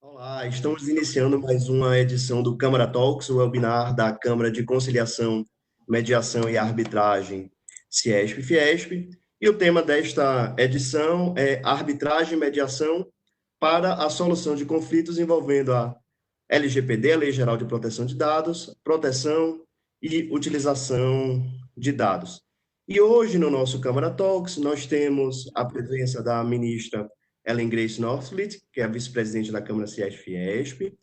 Olá, estamos iniciando mais uma edição do Câmara Talks, o webinar da Câmara de Conciliação, Mediação e Arbitragem, Ciesp-Fiesp. E o tema desta edição é Arbitragem e Mediação para a Solução de Conflitos envolvendo a LGPD, a Lei Geral de Proteção de Dados, proteção e utilização de dados. E hoje, no nosso Câmara Talks, nós temos a presença da ministra Ellen Grace Norfleet, que é a vice-presidente da Câmara Ciesp-Fiesp,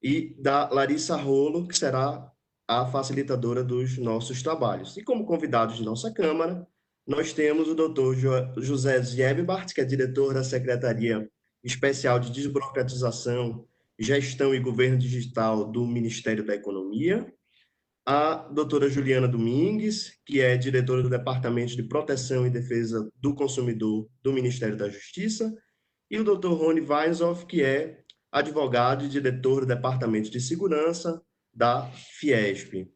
e da Larissa Rolo, que será a facilitadora dos nossos trabalhos. E como convidados de nossa Câmara, nós temos o doutor José Ziebart, que é diretor da Secretaria Especial de Desburocratização, Gestão e Governo Digital do Ministério da Economia, a doutora Juliana Domingues, que é diretora do Departamento de Proteção e Defesa do Consumidor do Ministério da Justiça, e o doutor Rony Weinzoff, que é advogado e diretor do Departamento de Segurança da Fiesp.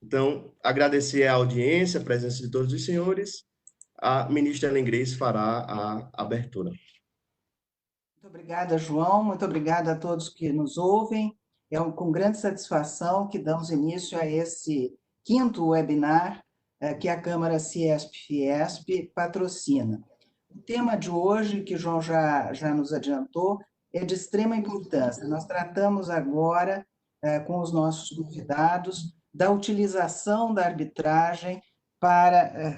Então, agradecer a audiência, a presença de todos os senhores. A ministra Ellen Grace fará a abertura. Muito obrigada, João. Muito obrigada a todos que nos ouvem. É com grande satisfação que damos início a esse quinto webinar que a Câmara Ciesp-Fiesp patrocina. O tema de hoje, que o João já nos adiantou, é de extrema importância. Nós tratamos agora, com os nossos convidados, da utilização da arbitragem para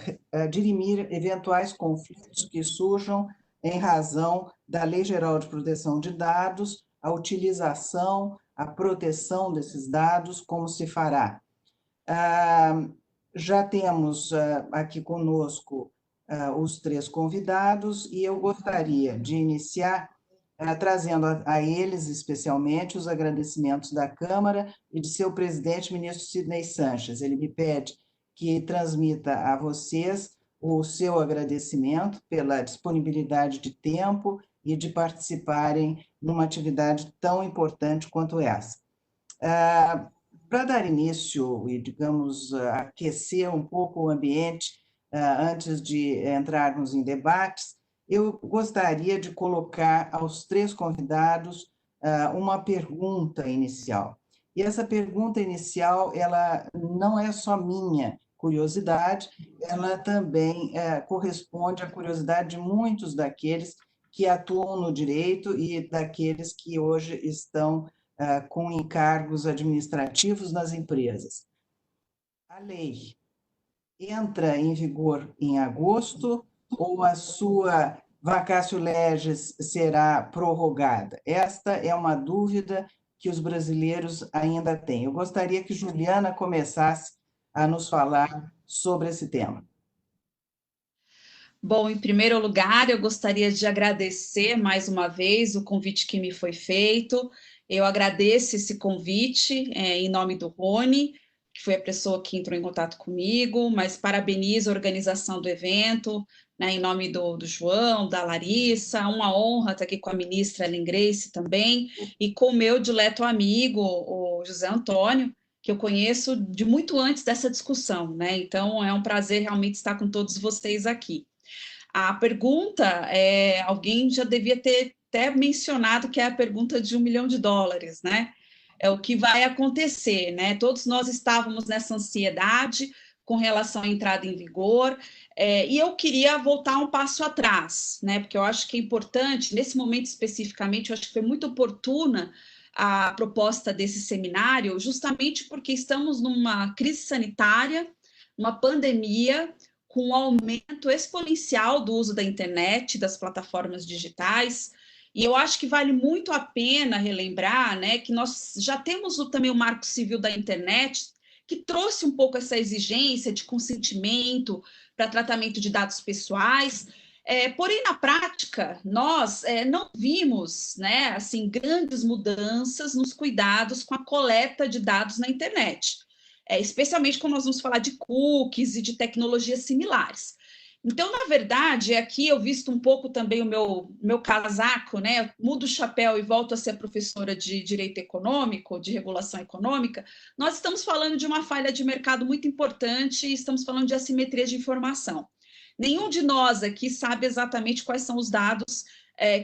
dirimir eventuais conflitos que surjam em razão da Lei Geral de Proteção de Dados, a utilização, a proteção desses dados, como se fará. Já temos aqui conosco os três convidados e eu gostaria de iniciar trazendo a eles, especialmente, os agradecimentos da Câmara e de seu presidente, ministro Sidney Sanches. Ele me pede que transmita a vocês o seu agradecimento pela disponibilidade de tempo e de participarem numa atividade tão importante quanto essa. Para dar início e, digamos, aquecer um pouco o ambiente antes de entrarmos em debates, eu gostaria de colocar aos três convidados uma pergunta inicial. E essa pergunta inicial, ela não é só minha curiosidade, ela também corresponde à curiosidade de muitos daqueles que atuam no direito e daqueles que hoje estão com encargos administrativos nas empresas. A lei entra em vigor em agosto ou a sua vacatio legis será prorrogada? Esta é uma dúvida que os brasileiros ainda têm. Eu gostaria que Juliana começasse a nos falar sobre esse tema. Bom, em primeiro lugar, eu gostaria de agradecer mais uma vez o convite que me foi feito. Eu agradeço esse convite em nome do Rony, que foi a pessoa que entrou em contato comigo, mas parabenizo a organização do evento, né, em nome do João, da Larissa, uma honra estar aqui com a ministra Ellen Grace também, e com o meu dileto amigo, o José Antônio, que eu conheço de muito antes dessa discussão, né? Então, é um prazer realmente estar com todos vocês aqui. A pergunta, alguém já devia ter até mencionado que é a pergunta de $1 milhão, né? É o que vai acontecer, né? Todos nós estávamos nessa ansiedade com relação à entrada em vigor, e eu queria voltar um passo atrás, né? Porque eu acho que é importante, nesse momento especificamente, eu acho que foi muito oportuna a proposta desse seminário, justamente porque estamos numa crise sanitária, uma pandemia, com um aumento exponencial do uso da internet, das plataformas digitais, e eu acho que vale muito a pena relembrar, né, que nós já temos também o Marco Civil da Internet, que trouxe um pouco essa exigência de consentimento para tratamento de dados pessoais, porém, na prática, nós não vimos, né, assim, grandes mudanças nos cuidados com a coleta de dados na internet. Especialmente quando nós vamos falar de cookies e de tecnologias similares. Então, na verdade, aqui eu visto um pouco também o meu casaco, né? Eu mudo o chapéu e volto a ser professora de Direito Econômico, de Regulação Econômica. Nós estamos falando de uma falha de mercado muito importante e estamos falando de assimetria de informação. Nenhum de nós aqui sabe exatamente quais são os dados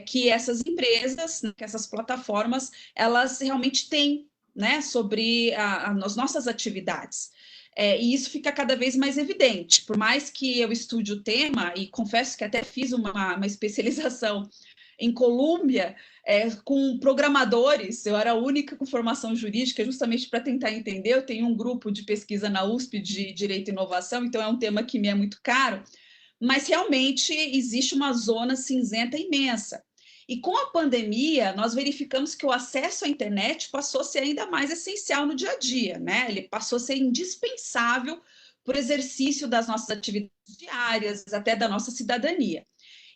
que essas empresas, que essas plataformas, elas realmente têm, né, sobre as nossas atividades. E isso fica cada vez mais evidente. Por mais que eu estude o tema, e confesso que até fiz uma especialização em Colômbia, com programadores, eu era a única com formação jurídica, justamente para tentar entender. Eu tenho um grupo de pesquisa na USP de Direito e Inovação, então é um tema que me é muito caro, mas realmente existe uma zona cinzenta imensa. E com a pandemia, nós verificamos que o acesso à internet passou a ser ainda mais essencial no dia a dia, né? Ele passou a ser indispensável para o exercício das nossas atividades diárias, até da nossa cidadania.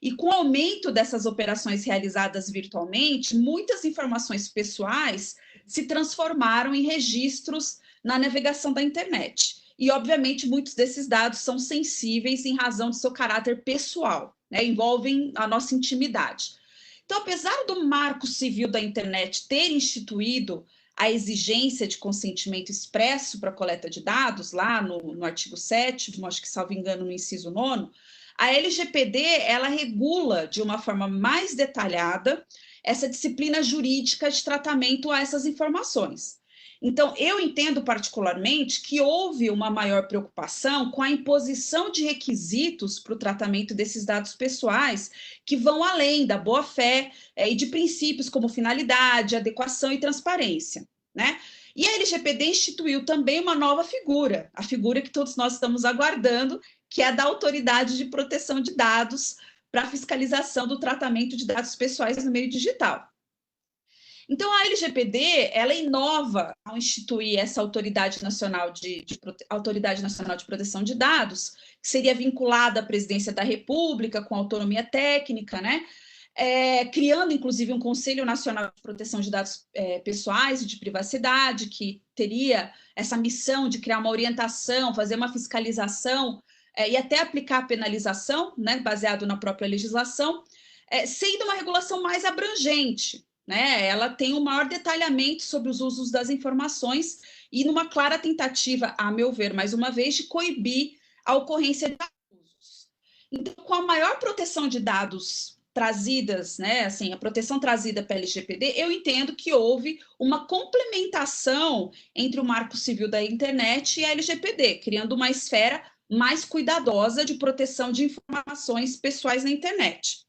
E com o aumento dessas operações realizadas virtualmente, muitas informações pessoais se transformaram em registros na navegação da internet. E, obviamente, muitos desses dados são sensíveis em razão do seu caráter pessoal, né? Envolvem a nossa intimidade. Então, apesar do Marco Civil da Internet ter instituído a exigência de consentimento expresso para a coleta de dados, lá no artigo 7º, acho que, salvo engano, no inciso 9º, a LGPD, ela regula de uma forma mais detalhada essa disciplina jurídica de tratamento a essas informações. Então, eu entendo particularmente que houve uma maior preocupação com a imposição de requisitos para o tratamento desses dados pessoais que vão além da boa-fé e de princípios como finalidade, adequação e transparência, né? E a LGPD instituiu também uma nova figura, a figura que todos nós estamos aguardando, que é a da Autoridade de Proteção de Dados para a fiscalização do tratamento de dados pessoais no meio digital. Então, a LGPD, ela inova ao instituir essa Autoridade Nacional de Proteção de Dados, que seria vinculada à Presidência da República, com autonomia técnica, né? Criando, inclusive, um Conselho Nacional de Proteção de Dados Pessoais e de Privacidade, que teria essa missão de criar uma orientação, fazer uma fiscalização e até aplicar a penalização, né, baseado na própria legislação, sendo uma regulação mais abrangente, né? Ela tem um maior detalhamento sobre os usos das informações e numa clara tentativa, a meu ver, mais uma vez, de coibir a ocorrência de abusos. Então, com a maior proteção de dados trazidas, né, assim, a proteção trazida pela LGPD, eu entendo que houve uma complementação entre o Marco Civil da Internet e a LGPD, criando uma esfera mais cuidadosa de proteção de informações pessoais na internet.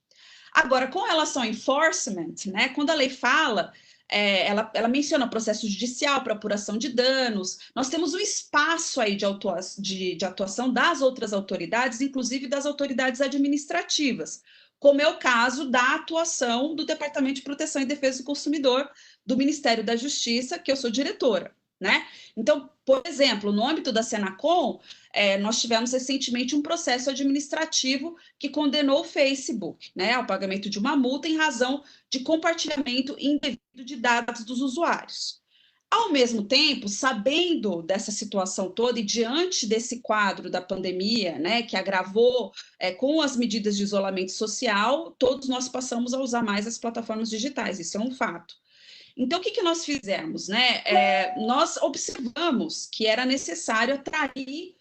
Agora, com relação ao enforcement, né, quando a lei fala, ela menciona processo judicial para apuração de danos, nós temos um espaço aí de atuação das outras autoridades, inclusive das autoridades administrativas, como é o caso da atuação do Departamento de Proteção e Defesa do Consumidor do Ministério da Justiça, que eu sou diretora, né? Então, por exemplo, no âmbito da Senacom, nós tivemos recentemente um processo administrativo que condenou o Facebook, né, ao pagamento de uma multa em razão de compartilhamento indevido de dados dos usuários. Ao mesmo tempo, sabendo dessa situação toda e diante desse quadro da pandemia, né, que agravou com as medidas de isolamento social, todos nós passamos a usar mais as plataformas digitais, isso é um fato. Então, o que nós fizemos, né? Nós observamos que era necessário atrair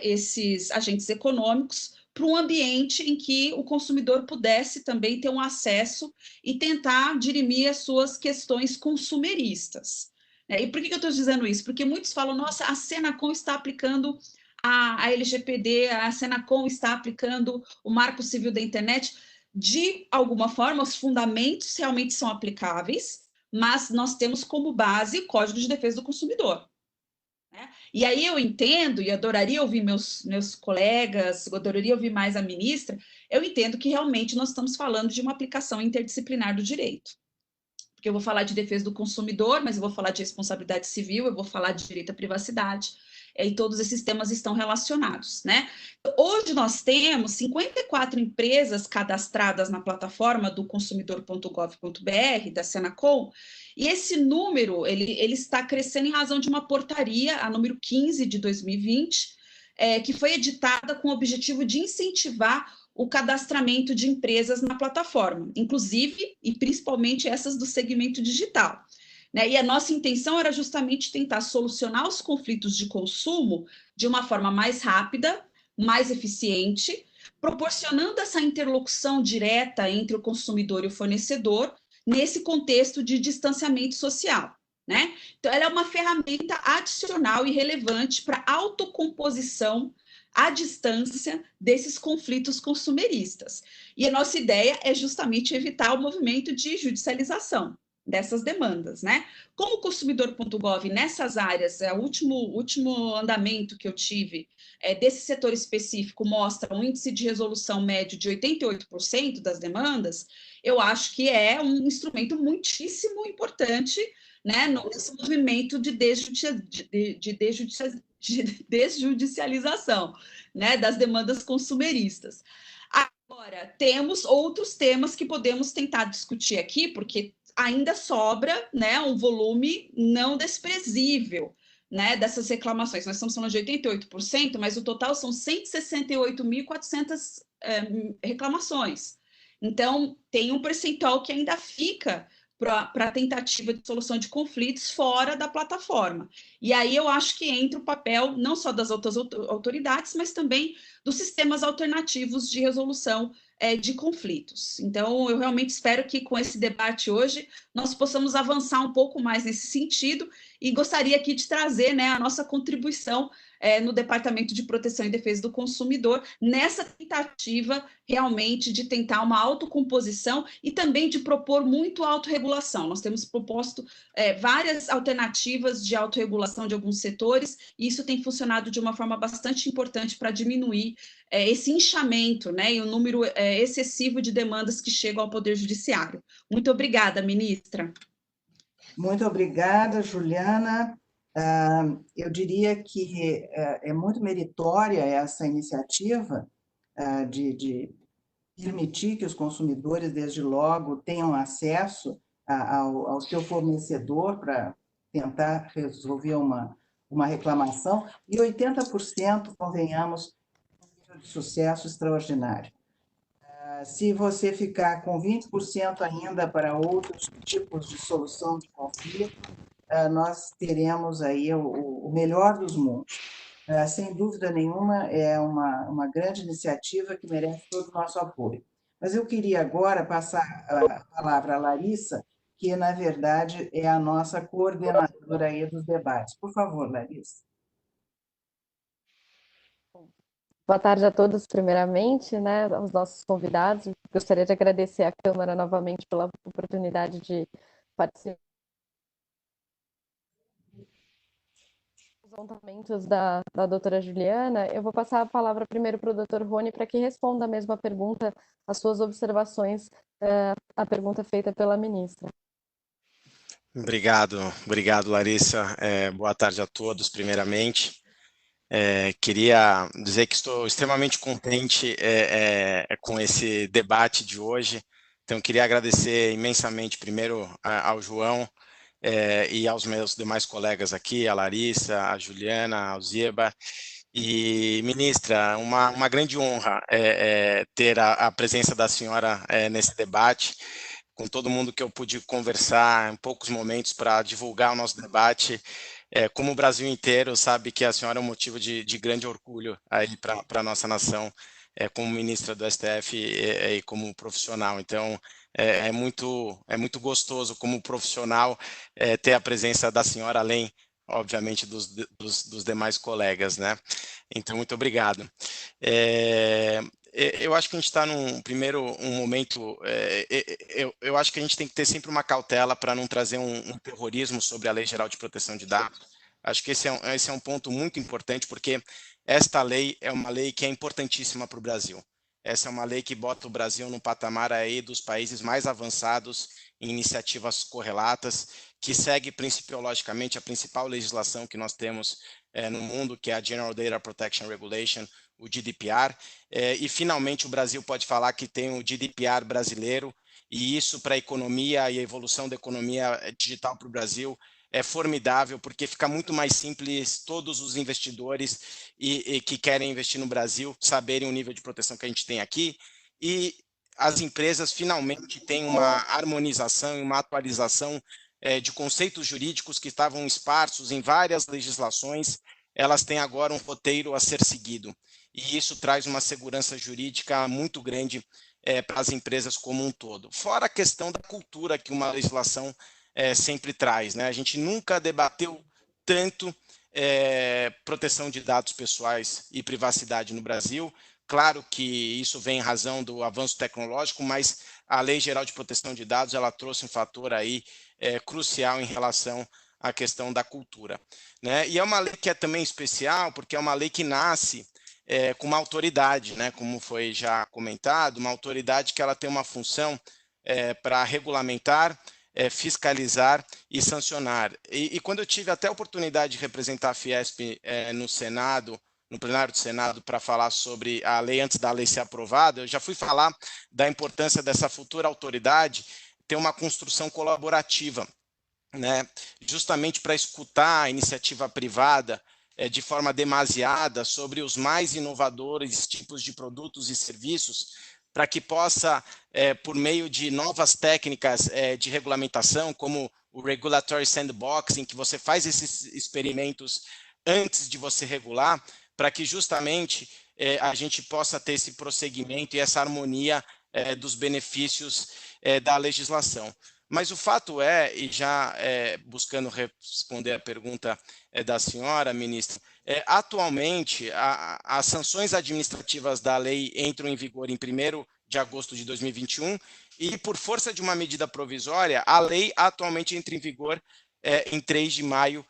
esses agentes econômicos para um ambiente em que o consumidor pudesse também ter um acesso e tentar dirimir as suas questões consumeristas. E por que eu estou dizendo isso? Porque muitos falam, nossa, a Senacom está aplicando a LGPD, a Senacom está aplicando o Marco Civil da Internet. De alguma forma, os fundamentos realmente são aplicáveis, mas nós temos como base o Código de Defesa do Consumidor. Né? E aí eu entendo, e adoraria ouvir meus colegas, adoraria ouvir mais a ministra, eu entendo que realmente nós estamos falando de uma aplicação interdisciplinar do direito. Porque eu vou falar de defesa do consumidor, mas eu vou falar de responsabilidade civil, eu vou falar de direito à privacidade, e todos esses temas estão relacionados, né? Hoje nós temos 54 empresas cadastradas na plataforma do consumidor.gov.br, da Senacom, e esse número, ele está crescendo em razão de uma portaria, a número 15 de 2020, que foi editada com o objetivo de incentivar o cadastramento de empresas na plataforma, inclusive e principalmente essas do segmento digital. Né? E a nossa intenção era justamente tentar solucionar os conflitos de consumo de uma forma mais rápida, mais eficiente proporcionando essa interlocução direta entre o consumidor e o fornecedor nesse contexto de distanciamento social, né? Então, ela é uma ferramenta adicional e relevante para a autocomposição à distância desses conflitos consumeristas. E a nossa ideia é justamente evitar o movimento de judicialização dessas demandas, né? Como o consumidor.gov nessas áreas, o último andamento que eu tive desse setor específico mostra um índice de resolução médio de 88% das demandas, eu acho que é um instrumento muitíssimo importante, né, nesse movimento de desjudicialização, né, das demandas consumeristas. Agora, temos outros temas que podemos tentar discutir aqui, porque ainda sobra, né, um volume não desprezível, né, dessas reclamações. Nós estamos falando de 88%, mas o total são 168.400 reclamações. Então, tem um percentual que ainda fica para a tentativa de solução de conflitos fora da plataforma. E aí eu acho que entra o papel não só das outras autoridades, mas também dos sistemas alternativos de resolução de conflitos. Então, eu realmente espero que com esse debate hoje nós possamos avançar um pouco mais nesse sentido e gostaria aqui de trazer, né, a nossa contribuição no Departamento de Proteção e Defesa do Consumidor, nessa tentativa realmente de tentar uma autocomposição e também de propor muito autorregulação. Nós temos proposto várias alternativas de autorregulação de alguns setores, e isso tem funcionado de uma forma bastante importante para diminuir esse inchamento, né, e o número excessivo de demandas que chegam ao Poder Judiciário. Muito obrigada, ministra. Muito obrigada, Juliana. Eu diria que é muito meritória essa iniciativa de permitir que os consumidores, desde logo, tenham acesso ao seu fornecedor para tentar resolver uma reclamação, e 80%, convenhamos, de sucesso extraordinário. Se você ficar com 20% ainda para outros tipos de solução de conflito, nós teremos aí o melhor dos mundos. Sem dúvida nenhuma, é uma grande iniciativa que merece todo o nosso apoio. Mas eu queria agora passar a palavra à Larissa, que, na verdade, é a nossa coordenadora aí dos debates. Por favor, Larissa. Boa tarde a todos, primeiramente, né, aos nossos convidados. Gostaria de agradecer à Câmara novamente pela oportunidade de participar dos apontamentos da doutora Juliana. Eu vou passar a palavra primeiro para o doutor Rony para que responda a mesma pergunta, as suas observações, a pergunta feita pela ministra. Obrigado, Larissa. Boa tarde a todos, primeiramente. Queria dizer que estou extremamente contente com esse debate de hoje. Então, queria agradecer imensamente, primeiro, ao João e aos meus demais colegas aqui, a Larissa, a Juliana, a Alzieba. E, ministra, uma grande honra ter a presença da senhora nesse debate, com todo mundo que eu pude conversar em poucos momentos para divulgar o nosso debate. Como o Brasil inteiro sabe que a senhora é um motivo de grande orgulho aí para a nossa nação, como ministra do STF e como profissional. Então, é muito gostoso como profissional ter a presença da senhora, além, obviamente, dos demais colegas, né? Então, muito obrigado. Eu acho que a gente está num momento, eu acho que a gente tem que ter sempre uma cautela para não trazer um terrorismo sobre a Lei Geral de Proteção de Dados. Acho que esse é um ponto muito importante, porque esta lei é uma lei que é importantíssima para o Brasil. Essa é uma lei que bota o Brasil no patamar aí dos países mais avançados em iniciativas correlatas, que segue principiologicamente a principal legislação que nós temos no mundo, que é a General Data Protection Regulation, o GDPR, e finalmente o Brasil pode falar que tem o GDPR brasileiro, e isso para a economia e a evolução da economia digital para o Brasil é formidável, porque fica muito mais simples todos os investidores e que querem investir no Brasil saberem o nível de proteção que a gente tem aqui, e as empresas finalmente têm uma harmonização e uma atualização de conceitos jurídicos que estavam esparsos em várias legislações. Elas têm agora um roteiro a ser seguido. e isso traz uma segurança jurídica muito grande para as empresas como um todo. Fora a questão da cultura que uma legislação sempre traz, né? A gente nunca debateu tanto proteção de dados pessoais e privacidade no Brasil. Claro que isso vem em razão do avanço tecnológico, mas a Lei Geral de Proteção de Dados ela trouxe um fator aí crucial em relação à questão da cultura, né? E é uma lei que é também especial, porque é uma lei que nasce com uma autoridade, né? Como foi já comentado, uma autoridade que ela tem uma função para regulamentar, fiscalizar e sancionar. E quando eu tive até a oportunidade de representar a Fiesp no Senado, no plenário do Senado, para falar sobre a lei antes da lei ser aprovada, eu já fui falar da importância dessa futura autoridade ter uma construção colaborativa, né? Justamente para escutar a iniciativa privada de forma demasiada sobre os mais inovadores tipos de produtos e serviços, para que possa, por meio de novas técnicas de regulamentação, como o Regulatory Sandbox, em que você faz esses experimentos antes de você regular, para que justamente a gente possa ter esse prosseguimento e essa harmonia dos benefícios da legislação. Mas o fato e já buscando responder a pergunta da senhora, ministra, atualmente as sanções administrativas da lei entram em vigor em 1º de agosto de 2021 e, por força de uma medida provisória, a lei atualmente entra em vigor em 3 de maio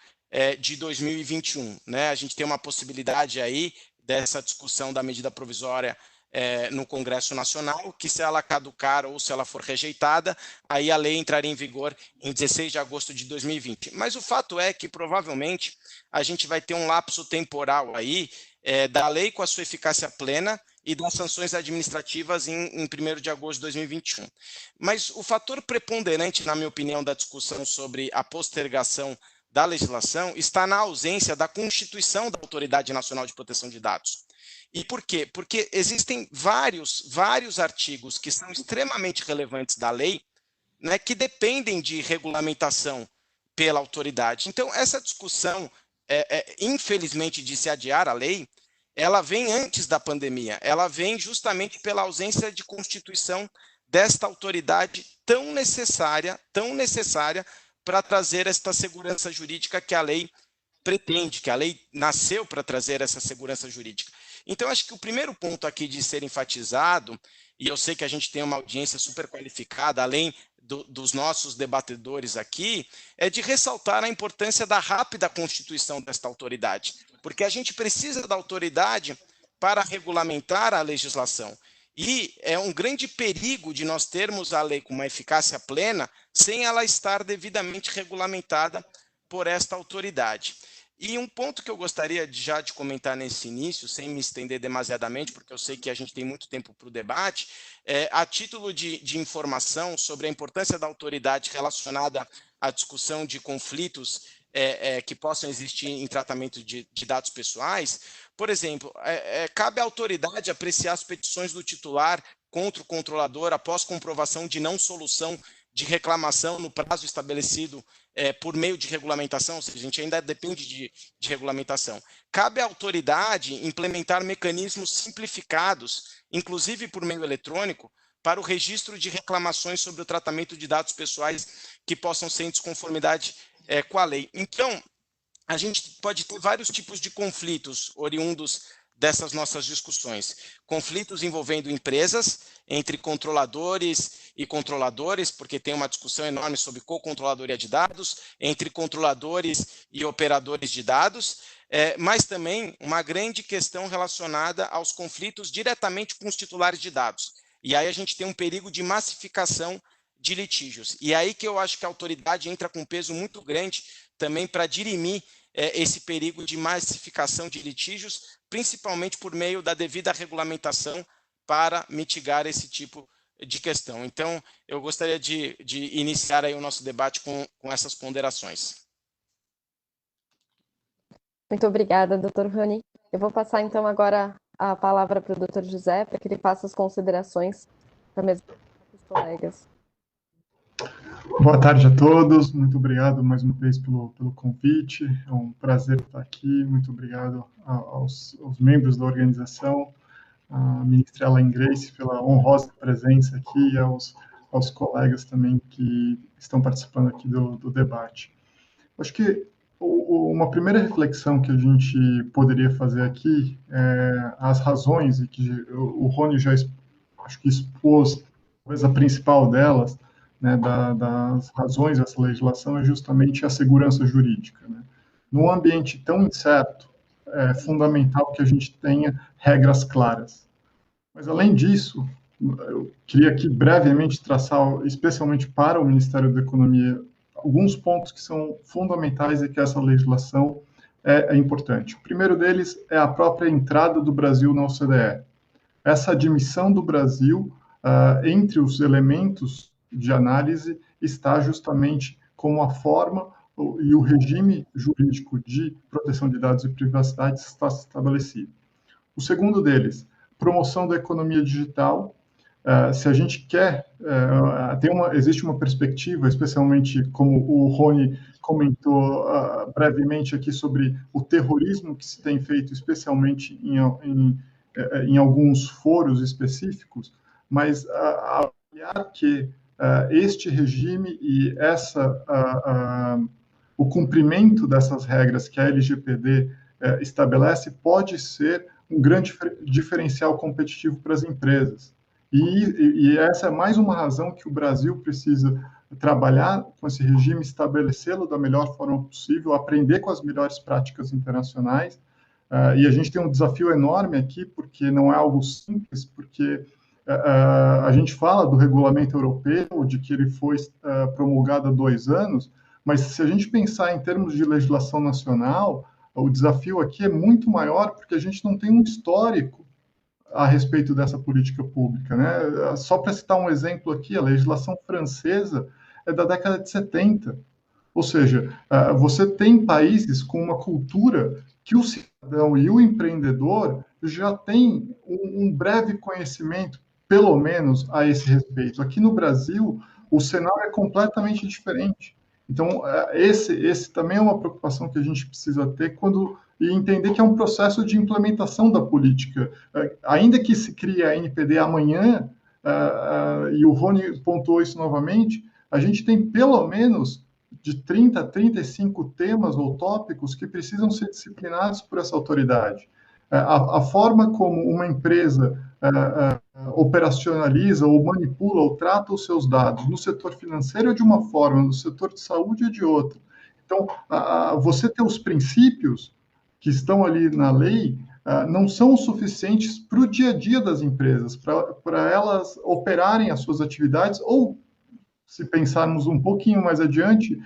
de 2021. Né? A gente tem uma possibilidade aí dessa discussão da medida provisória no Congresso Nacional, que se ela caducar ou se ela for rejeitada, aí a lei entraria em vigor em 16 de agosto de 2020. Mas o fato é que, provavelmente, a gente vai ter um lapso temporal aí da lei com a sua eficácia plena e das sanções administrativas em 1º de agosto de 2021. Mas o fator preponderante, na minha opinião, da discussão sobre a postergação da legislação está na ausência da constituição da Autoridade Nacional de Proteção de Dados. E por quê? Porque existem vários artigos que são extremamente relevantes da lei, né, que dependem de regulamentação pela autoridade. Então, essa discussão, infelizmente, de se adiar a lei, ela vem antes da pandemia, ela vem justamente pela ausência de constituição desta autoridade tão necessária para trazer esta segurança jurídica que a lei pretende, que a lei nasceu para trazer essa segurança jurídica. Então, acho que o primeiro ponto aqui de ser enfatizado, e eu sei que a gente tem uma audiência super qualificada, além dos nossos debatedores aqui, é de ressaltar a importância da rápida constituição desta autoridade, porque a gente precisa da autoridade para regulamentar a legislação. E é um grande perigo de nós termos a lei com uma eficácia plena sem ela estar devidamente regulamentada por esta autoridade. E um ponto que eu gostaria de comentar nesse início, sem me estender demasiadamente, porque eu sei que a gente tem muito tempo para o debate, a título de informação sobre a importância da autoridade relacionada à discussão de conflitos que possam existir em tratamento de dados pessoais. Por exemplo, cabe à autoridade apreciar as petições do titular contra o controlador após comprovação de não solução de reclamação no prazo estabelecido por meio de regulamentação, ou seja, a gente ainda depende de regulamentação. Cabe à autoridade implementar mecanismos simplificados, inclusive por meio eletrônico, para o registro de reclamações sobre o tratamento de dados pessoais que possam ser em desconformidade com a lei. Então, a gente pode ter vários tipos de conflitos oriundos dessas nossas discussões. Conflitos envolvendo empresas, entre controladores e controladores, porque tem uma discussão enorme sobre co-controladoria de dados, entre controladores e operadores de dados, mas também uma grande questão relacionada aos conflitos diretamente com os titulares de dados. E aí a gente tem um perigo de massificação de litígios. E aí que eu acho que a autoridade entra com um peso muito grande também para dirimir esse perigo de massificação de litígios, principalmente por meio da devida regulamentação para mitigar esse tipo de questão. Então, eu gostaria de iniciar aí o nosso debate com essas ponderações. Muito obrigada, doutor Rony. Eu vou passar, então, agora a palavra para o doutor José, para que ele faça as considerações da mesa dos colegas. Boa tarde a todos, muito obrigado mais uma vez pelo convite, é um prazer estar aqui, muito obrigado aos membros da organização, a ministra Ellen Grace pela honrosa presença aqui e aos colegas também que estão participando aqui do debate. Acho que uma primeira reflexão que a gente poderia fazer aqui é as razões, e que o Rony já acho que expôs, talvez a principal delas, né, das razões dessa legislação é justamente a segurança jurídica. Né? Num ambiente tão incerto, é fundamental que a gente tenha regras claras. Mas, além disso, eu queria aqui brevemente traçar, especialmente para o Ministério da Economia, alguns pontos que são fundamentais e que essa legislação é importante. O primeiro deles é a própria entrada do Brasil na OCDE. Essa admissão do Brasil, entre os elementos de análise, está justamente como a forma e o regime jurídico de proteção de dados e privacidade está estabelecido. O segundo deles, promoção da economia digital. Se a gente quer, existe uma perspectiva, especialmente como o Rony comentou brevemente aqui sobre o terrorismo que se tem feito, especialmente em alguns foros específicos, mas avaliar que este regime e o cumprimento dessas regras que a LGPD estabelece pode ser um grande diferencial competitivo para as empresas. E essa é mais uma razão que o Brasil precisa trabalhar com esse regime, estabelecê-lo da melhor forma possível, aprender com as melhores práticas internacionais. E a gente tem um desafio enorme aqui, porque não é algo simples, porque a gente fala do regulamento europeu, de que ele foi promulgado há 2 anos, mas se a gente pensar em termos de legislação nacional, o desafio aqui é muito maior, porque a gente não tem um histórico a respeito dessa política pública, né? Só para citar um exemplo aqui, a legislação francesa é da década de 70. Ou seja, você tem países com uma cultura que o cidadão e o empreendedor já têm um breve conhecimento, pelo menos, a esse respeito. Aqui no Brasil, o cenário é completamente diferente. Então, esse também é uma preocupação que a gente precisa ter e entender que é um processo de implementação da política. Ainda que se crie a NPD amanhã, e o Rony pontuou isso novamente, a gente tem pelo menos de 30 a 35 temas ou tópicos que precisam ser disciplinados por essa autoridade. A forma como uma empresa operacionaliza ou manipula ou trata os seus dados no setor financeiro é de uma forma, no setor de saúde é de outra. Então, você ter os princípios que estão ali na lei não são suficientes para o dia a dia das empresas, para elas operarem as suas atividades ou, se pensarmos um pouquinho mais adiante,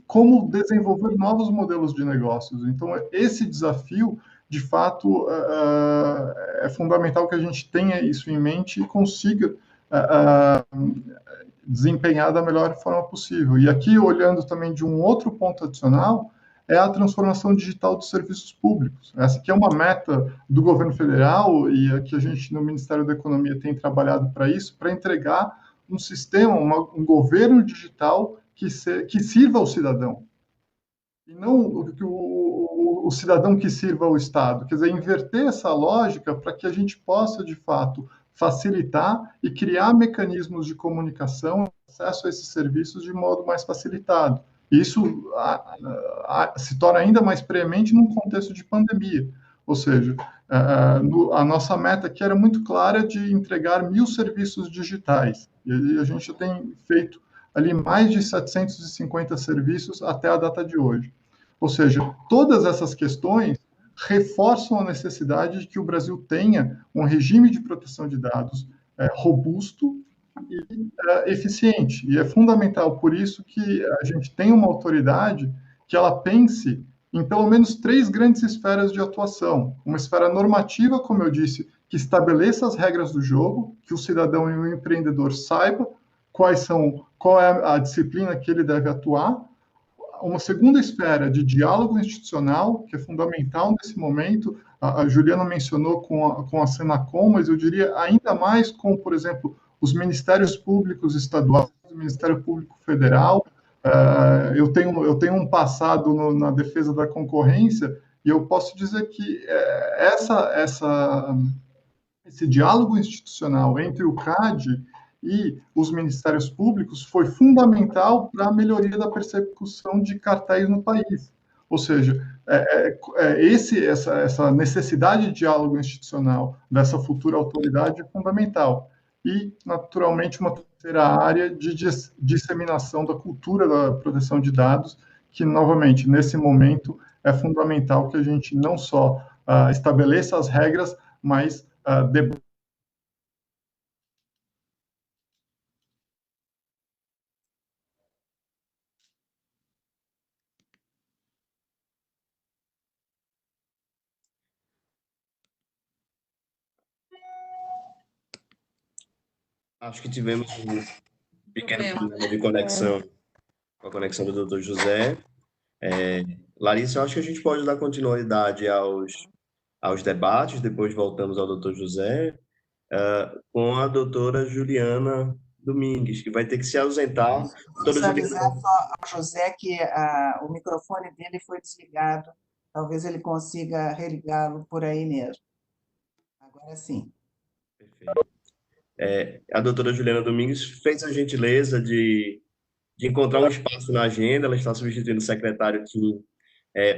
como desenvolver novos modelos de negócios. Então, esse desafio, de fato, é fundamental que a gente tenha isso em mente e consiga desempenhar da melhor forma possível. E aqui, olhando também de um outro ponto adicional, é a transformação digital dos serviços públicos. Essa aqui é uma meta do governo federal e aqui a gente, no Ministério da Economia, tem trabalhado para isso, para entregar um sistema, um governo digital que sirva ao cidadão. E não o cidadão que sirva ao Estado. Quer dizer, inverter essa lógica para que a gente possa, de fato, facilitar e criar mecanismos de comunicação e acesso a esses serviços de modo mais facilitado. Isso se torna ainda mais premente num contexto de pandemia. Ou seja, a nossa meta aqui era muito clara de entregar 1.000 serviços digitais. E a gente já tem feito ali mais de 750 serviços até a data de hoje. Ou seja, todas essas questões reforçam a necessidade de que o Brasil tenha um regime de proteção de dados robusto e eficiente. E é fundamental, por isso, que a gente tenha uma autoridade que ela pense em pelo menos 3 grandes esferas de atuação. Uma esfera normativa, como eu disse, que estabeleça as regras do jogo, que o cidadão e o empreendedor saibam qual é a disciplina que ele deve atuar. Uma segunda esfera de diálogo institucional, que é fundamental nesse momento. A Juliana mencionou com a Senacom, mas eu diria ainda mais com, por exemplo, os ministérios públicos estaduais, os Ministério Público Federal, eu tenho um passado na defesa da concorrência, e eu posso dizer que esse diálogo institucional entre o CAD e os ministérios públicos foi fundamental para a melhoria da persecução de cartéis no país. Ou seja, essa necessidade de diálogo institucional dessa futura autoridade é fundamental. E, naturalmente, uma terceira área de disseminação da cultura da proteção de dados, que, novamente, nesse momento, é fundamental que a gente não só estabeleça as regras, mas Acho que tivemos um pequeno problema de conexão com a conexão do Dr. José. Larissa, eu acho que a gente pode dar continuidade aos debates, depois voltamos ao Dr. José, com a doutora Juliana Domingues, que vai ter que se ausentar. Preciso avisar só ao José que o microfone dele foi desligado. Talvez ele consiga religá-lo por aí mesmo. Agora sim. Perfeito. A doutora Juliana Domingues fez a gentileza de encontrar um espaço na agenda, ela está substituindo o secretário Tim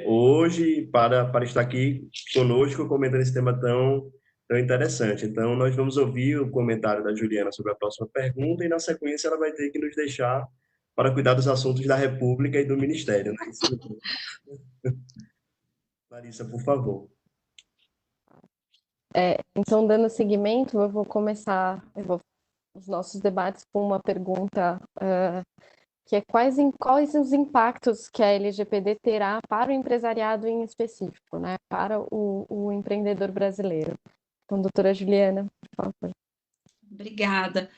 hoje para estar aqui conosco comentando esse tema tão interessante. Então, nós vamos ouvir o comentário da Juliana sobre a próxima pergunta e, na sequência, ela vai ter que nos deixar para cuidar dos assuntos da República e do Ministério. Né? Larissa, por favor. Então, dando seguimento, eu vou começar os nossos debates com uma pergunta que é quais os impactos que a LGPD terá para o empresariado em específico, né? Para o empreendedor brasileiro. Então, doutora Juliana, por favor. Obrigada.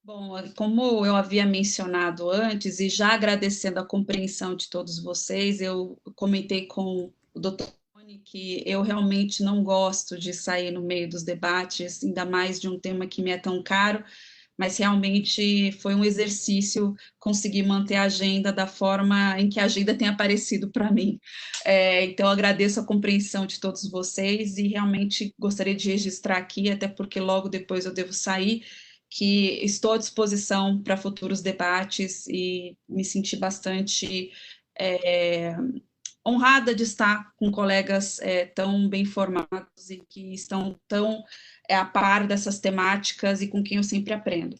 Bom, como eu havia mencionado antes, e já agradecendo a compreensão de todos vocês, eu comentei com o doutor que eu realmente não gosto de sair no meio dos debates, ainda mais de um tema que me é tão caro, mas realmente foi um exercício conseguir manter a agenda da forma em que a agenda tem aparecido para mim. Então, eu agradeço a compreensão de todos vocês e realmente gostaria de registrar aqui, até porque logo depois eu devo sair, que estou à disposição para futuros debates e me senti bastante honrada de estar com colegas tão bem formados e que estão tão a par dessas temáticas e com quem eu sempre aprendo.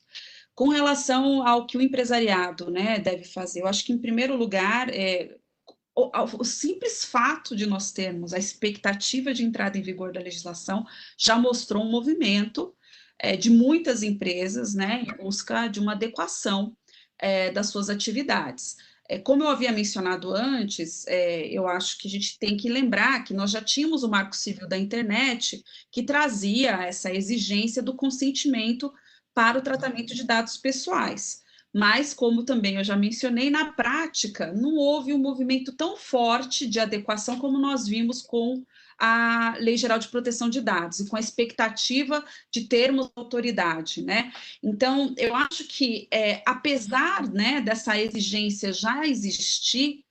Com relação ao que o empresariado, né, deve fazer, eu acho que, em primeiro lugar, o simples fato de nós termos a expectativa de entrada em vigor da legislação já mostrou um movimento de muitas empresas, né, em busca de uma adequação das suas atividades. Como eu havia mencionado antes, eu acho que a gente tem que lembrar que nós já tínhamos o Marco Civil da Internet, que trazia essa exigência do consentimento para o tratamento de dados pessoais. Mas, como também eu já mencionei, na prática, não houve um movimento tão forte de adequação como nós vimos com a Lei Geral de Proteção de Dados, e com a expectativa de termos autoridade, né? Então, eu acho que, apesar, né, dessa exigência já existir,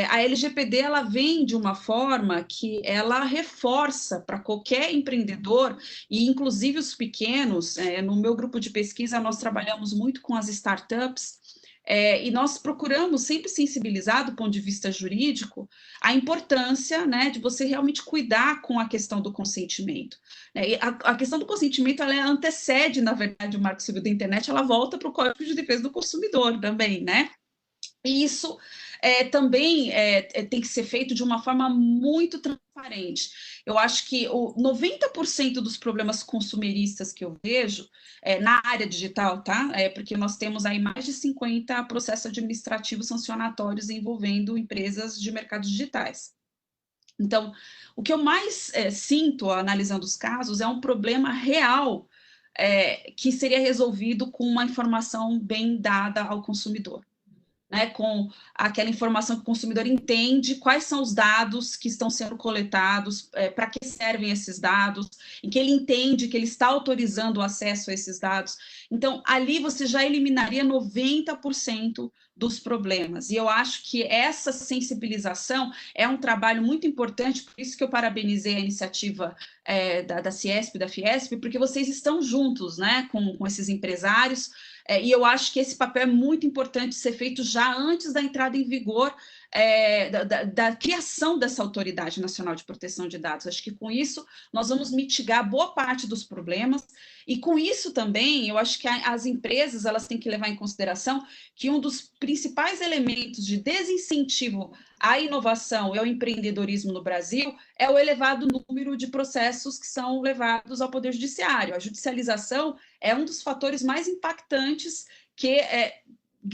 a LGPD ela vem de uma forma que ela reforça para qualquer empreendedor, e inclusive os pequenos. No meu grupo de pesquisa, nós trabalhamos muito com as startups, e nós procuramos sempre sensibilizar, do ponto de vista jurídico, a importância, né, de você realmente cuidar com a questão do consentimento. E a questão do consentimento, ela antecede, na verdade, o Marco Civil da Internet, ela volta para o Código de Defesa do Consumidor também, né? E isso também tem que ser feito de uma forma muito transparente. Eu acho que 90% dos problemas consumeristas que eu vejo na área digital, tá? Porque nós temos aí mais de 50 processos administrativos sancionatórios envolvendo empresas de mercados digitais. Então, o que eu mais sinto analisando os casos é um problema real que seria resolvido com uma informação bem dada ao consumidor. né, com aquela informação que o consumidor entende quais são os dados que estão sendo coletados, para que servem esses dados, em que ele entende que ele está autorizando o acesso a esses dados. Então, ali você já eliminaria 90% dos problemas. E eu acho que essa sensibilização é um trabalho muito importante, por isso que eu parabenizei a iniciativa da Ciesp e da Fiesp, porque vocês estão juntos, né, com esses empresários, e eu acho que esse papel é muito importante ser feito já antes da entrada em vigor da criação dessa Autoridade Nacional de Proteção de Dados. Acho que com isso nós vamos mitigar boa parte dos problemas, e com isso também eu acho que as empresas elas têm que levar em consideração que um dos principais elementos de desincentivo à inovação e ao empreendedorismo no Brasil é o elevado número de processos que são levados ao Poder Judiciário. A judicialização é um dos fatores mais impactantes que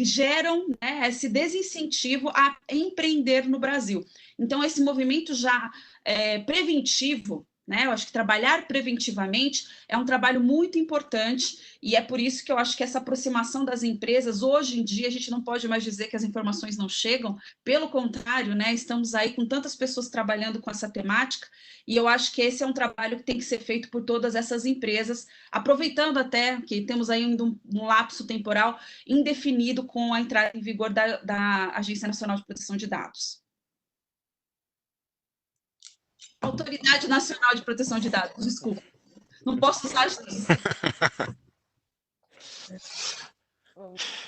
geram, né, esse desincentivo a empreender no Brasil. Então, esse movimento já preventivo, né, eu acho que trabalhar preventivamente é um trabalho muito importante, e é por isso que eu acho que essa aproximação das empresas, hoje em dia, a gente não pode mais dizer que as informações não chegam, pelo contrário, né, estamos aí com tantas pessoas trabalhando com essa temática, e eu acho que esse é um trabalho que tem que ser feito por todas essas empresas, aproveitando até que temos aí um lapso temporal indefinido com a entrada em vigor da Agência Nacional de Proteção de Dados. Autoridade Nacional de Proteção de Dados, desculpa. Não posso usar isso.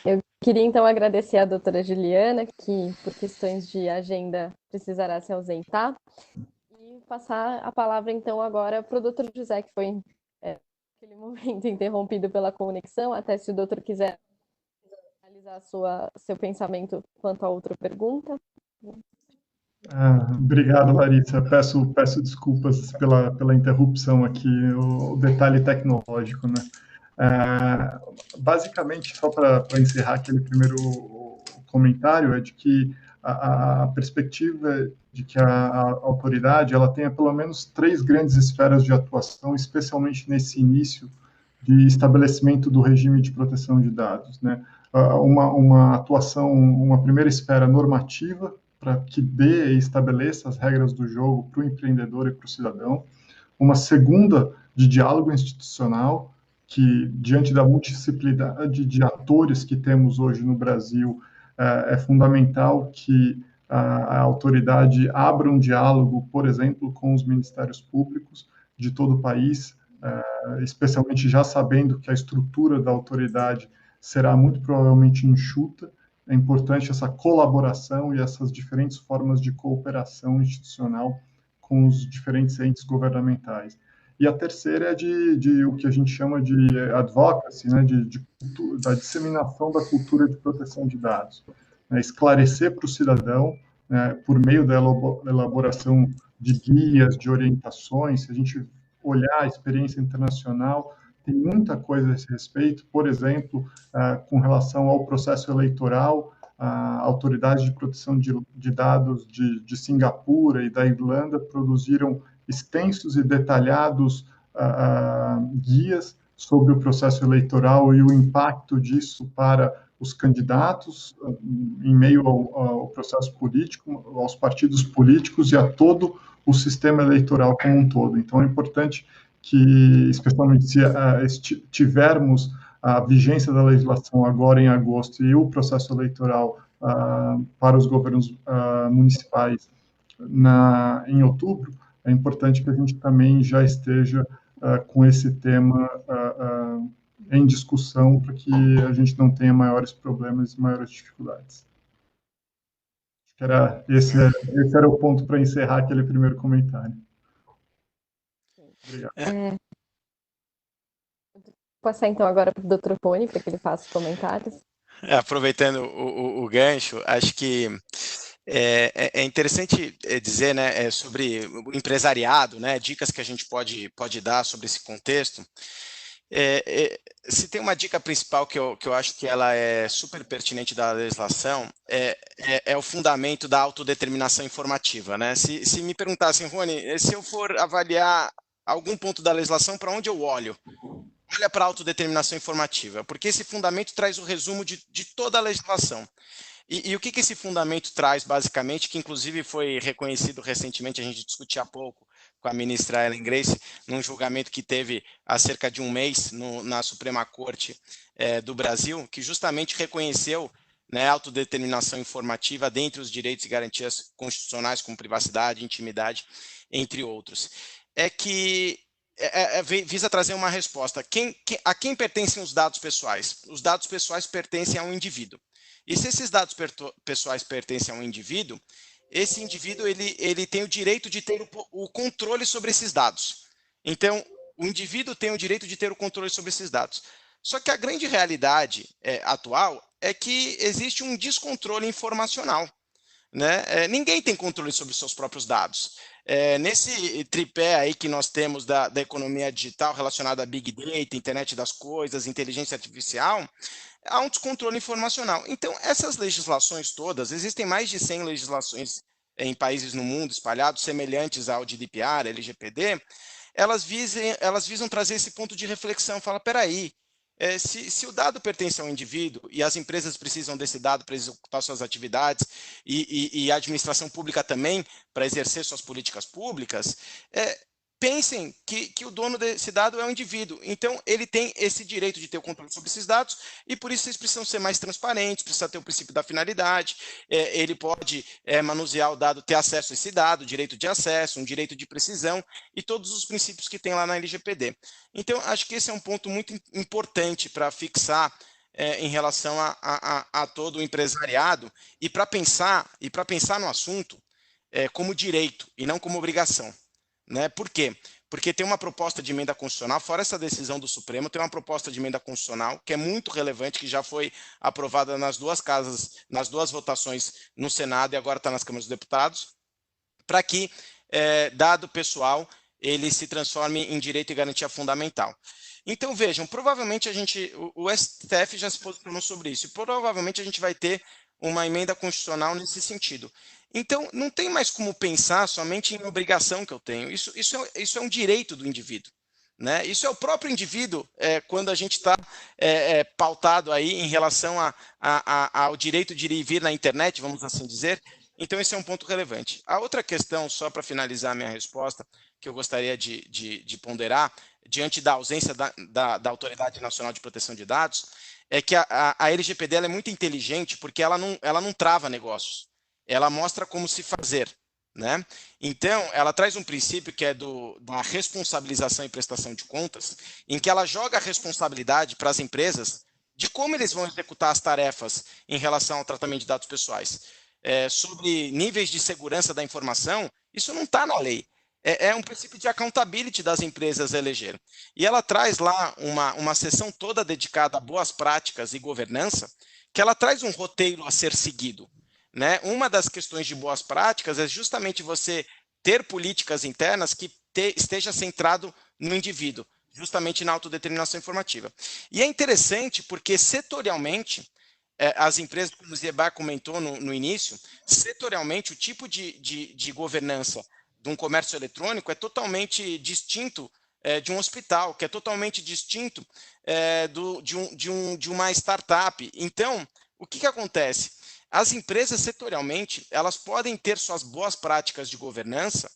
Eu queria, então, agradecer à doutora Juliana, que, por questões de agenda, precisará se ausentar, e passar a palavra, então, agora para o doutor José, que foi naquele momento interrompido pela conexão, até se o doutor quiser realizar seu pensamento quanto a outra pergunta. Obrigado, Larissa. Peço desculpas pela interrupção aqui, o detalhe tecnológico, né? Basicamente, só para encerrar aquele primeiro comentário, é de que a perspectiva de que a autoridade ela tenha pelo menos 3 grandes esferas de atuação, especialmente nesse início de estabelecimento do regime de proteção de dados, né? Uma atuação, uma primeira esfera normativa, para que dê e estabeleça as regras do jogo para o empreendedor e para o cidadão. Uma segunda, de diálogo institucional, que, diante da multiplicidade de atores que temos hoje no Brasil, é fundamental que a autoridade abra um diálogo, por exemplo, com os ministérios públicos de todo o país, especialmente já sabendo que a estrutura da autoridade será muito provavelmente enxuta. É importante essa colaboração e essas diferentes formas de cooperação institucional com os diferentes entes governamentais. E a terceira é de o que a gente chama de advocacy, né, da disseminação da cultura de proteção de dados. Né, esclarecer para o cidadão, né, por meio da elaboração de guias, de orientações. Se a gente olhar a experiência internacional, tem muita coisa a esse respeito, por exemplo, com relação ao processo eleitoral, a Autoridade de Proteção de Dados de Singapura e da Irlanda produziram extensos e detalhados guias sobre o processo eleitoral e o impacto disso para os candidatos em meio ao processo político, aos partidos políticos e a todo o sistema eleitoral como um todo. Então, é importante que, especialmente se tivermos a vigência da legislação agora em agosto e o processo eleitoral para os governos municipais em outubro, é importante que a gente também já esteja com esse tema em discussão para que a gente não tenha maiores problemas e maiores dificuldades. Esse era o ponto para encerrar aquele primeiro comentário. Obrigado. Vou passar então agora para o Dr. Rony, para que ele faça os comentários. Aproveitando o gancho, acho que é interessante dizer, né, sobre o empresariado, né, dicas que a gente pode dar sobre esse contexto. Se tem uma dica principal que eu acho que ela é super pertinente da legislação, é o fundamento da autodeterminação informativa, né? Se me perguntassem, Rony, se eu for avaliar algum ponto da legislação, para onde eu olho? Olha para a autodeterminação informativa, porque esse fundamento traz o resumo de toda a legislação. E o que esse fundamento traz, basicamente, que inclusive foi reconhecido recentemente, a gente discutia há pouco com a ministra Ellen Grace, num julgamento que teve há cerca de um mês na Suprema Corte do Brasil, que justamente reconheceu, né, a autodeterminação informativa dentre os direitos e garantias constitucionais, como privacidade, intimidade, entre outros. É que visa trazer uma resposta. A quem pertencem os dados pessoais? Os dados pessoais pertencem a um indivíduo. E se esses dados pessoais pertencem a um indivíduo, esse indivíduo ele tem o direito de ter o controle sobre esses dados. Então, o indivíduo tem o direito de ter o controle sobre esses dados. Só que a grande realidade atual é que existe um descontrole informacional, né? Ninguém tem controle sobre os seus próprios dados. Nesse tripé aí que nós temos da economia digital relacionada a Big Data, internet das coisas, inteligência artificial, há um descontrole informacional. Então, essas legislações todas, existem mais de 100 legislações em países no mundo espalhados, semelhantes ao GDPR, LGPD, elas visam trazer esse ponto de reflexão. Fala, peraí, se o dado pertence ao indivíduo e as empresas precisam desse dado para executar suas atividades e a administração pública também para exercer suas políticas públicas, pensem que o dono desse dado é o indivíduo. Então, ele tem esse direito de ter o controle sobre esses dados e, por isso, eles precisam ser mais transparentes, precisa ter o princípio da finalidade, ele pode manusear o dado, ter acesso a esse dado, direito de acesso, um direito de precisão e todos os princípios que tem lá na LGPD. Então, acho que esse é um ponto muito importante para fixar em relação a todo o empresariado e para pensar no assunto como direito e não como obrigação. Né? Por quê? Porque tem uma proposta de emenda constitucional, fora essa decisão do Supremo, tem uma proposta de emenda constitucional que é muito relevante, que já foi aprovada nas duas casas, nas duas votações no Senado e agora está nas câmaras dos deputados, para que dado pessoal ele se transforme em direito e garantia fundamental. Então, vejam, provavelmente o STF já se posicionou sobre isso, e provavelmente a gente vai ter uma emenda constitucional nesse sentido. Então, não tem mais como pensar somente em obrigação que eu tenho. Isso é um direito do indivíduo. Né? Isso é o próprio indivíduo quando a gente está pautado aí em relação ao direito de ir e vir na internet, vamos assim dizer. Então, esse é um ponto relevante. A outra questão, só para finalizar a minha resposta, que eu gostaria de ponderar, diante da ausência da Autoridade Nacional de Proteção de Dados, é que a LGPD ela é muito inteligente porque ela não trava negócios. Ela mostra como se fazer, né? Então, ela traz um princípio que é da responsabilização e prestação de contas, em que ela joga a responsabilidade para as empresas de como eles vão executar as tarefas em relação ao tratamento de dados pessoais. Sobre níveis de segurança da informação, isso não está na lei. É um princípio de accountability das empresas eleger. E ela traz lá uma seção toda dedicada a boas práticas e governança, que ela traz um roteiro a ser seguido. Né? Uma das questões de boas práticas é justamente você ter políticas internas que esteja centrado no indivíduo, justamente na autodeterminação informativa. E é interessante porque, setorialmente, as empresas, como o Zeba comentou no início, setorialmente, o tipo de governança de um comércio eletrônico é totalmente distinto de um hospital, que é totalmente distinto de uma startup. Então, o que acontece? As empresas, setorialmente, elas podem ter suas boas práticas de governança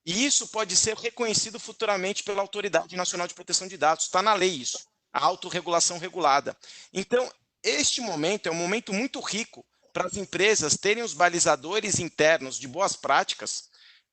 e isso pode ser reconhecido futuramente pela Autoridade Nacional de Proteção de Dados. Está na lei isso, a autorregulação regulada. Então, este momento é um momento muito rico para as empresas terem os balizadores internos de boas práticas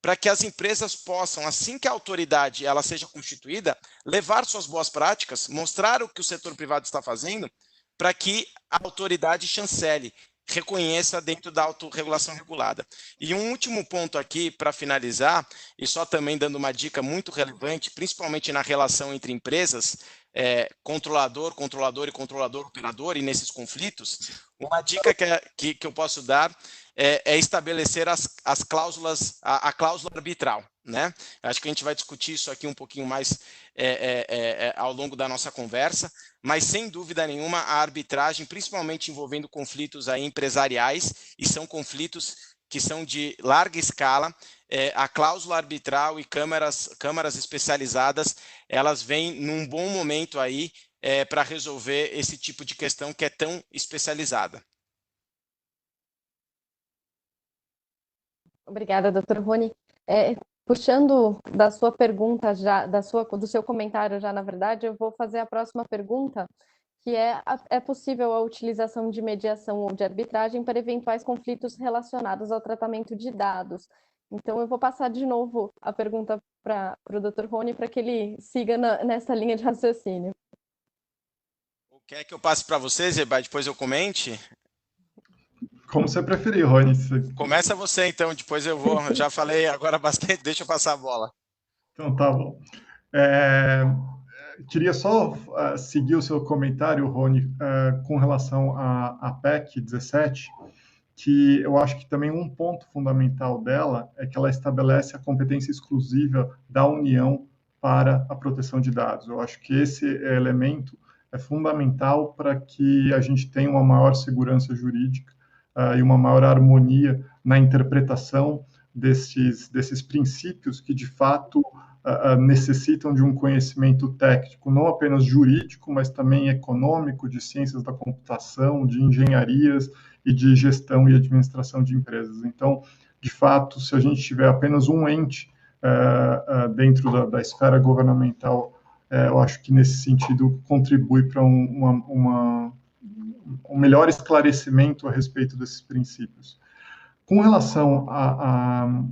para que as empresas possam, assim que a autoridade ela seja constituída, levar suas boas práticas, mostrar o que o setor privado está fazendo para que a autoridade chancele, reconheça dentro da autorregulação regulada. E um último ponto aqui, para finalizar, e só também dando uma dica muito relevante, principalmente na relação entre empresas, controlador e controlador-operador, e nesses conflitos, uma dica que eu posso dar é estabelecer as cláusulas, a cláusula arbitral. Né? Acho que a gente vai discutir isso aqui um pouquinho mais ao longo da nossa conversa, mas sem dúvida nenhuma a arbitragem, principalmente envolvendo conflitos aí empresariais, e são conflitos que são de larga escala, a cláusula arbitral e câmaras especializadas, elas vêm num bom momento aí para resolver esse tipo de questão que é tão especializada. Obrigada, doutor Rony. Puxando da sua pergunta, do seu comentário já, na verdade, eu vou fazer a próxima pergunta, que é possível a utilização de mediação ou de arbitragem para eventuais conflitos relacionados ao tratamento de dados. Então, eu vou passar de novo a pergunta para o doutor Rony, para que ele siga nessa linha de raciocínio. Quer que eu passe para vocês e depois eu comente? Como você preferir, Rony. Começa você, então, depois eu vou. Eu já falei agora bastante, deixa eu passar a bola. Então, tá bom. Queria só seguir o seu comentário, Rony, com relação à PEC 17, que eu acho que também um ponto fundamental dela é que ela estabelece a competência exclusiva da União para a proteção de dados. Eu acho que esse elemento é fundamental para que a gente tenha uma maior segurança jurídica e uma maior harmonia na interpretação desses princípios que, de fato, necessitam de um conhecimento técnico, não apenas jurídico, mas também econômico, de ciências da computação, de engenharias e de gestão e administração de empresas. Então, de fato, se a gente tiver apenas um ente dentro da esfera governamental, eu acho que, nesse sentido, contribui para um melhor esclarecimento a respeito desses princípios. Com relação à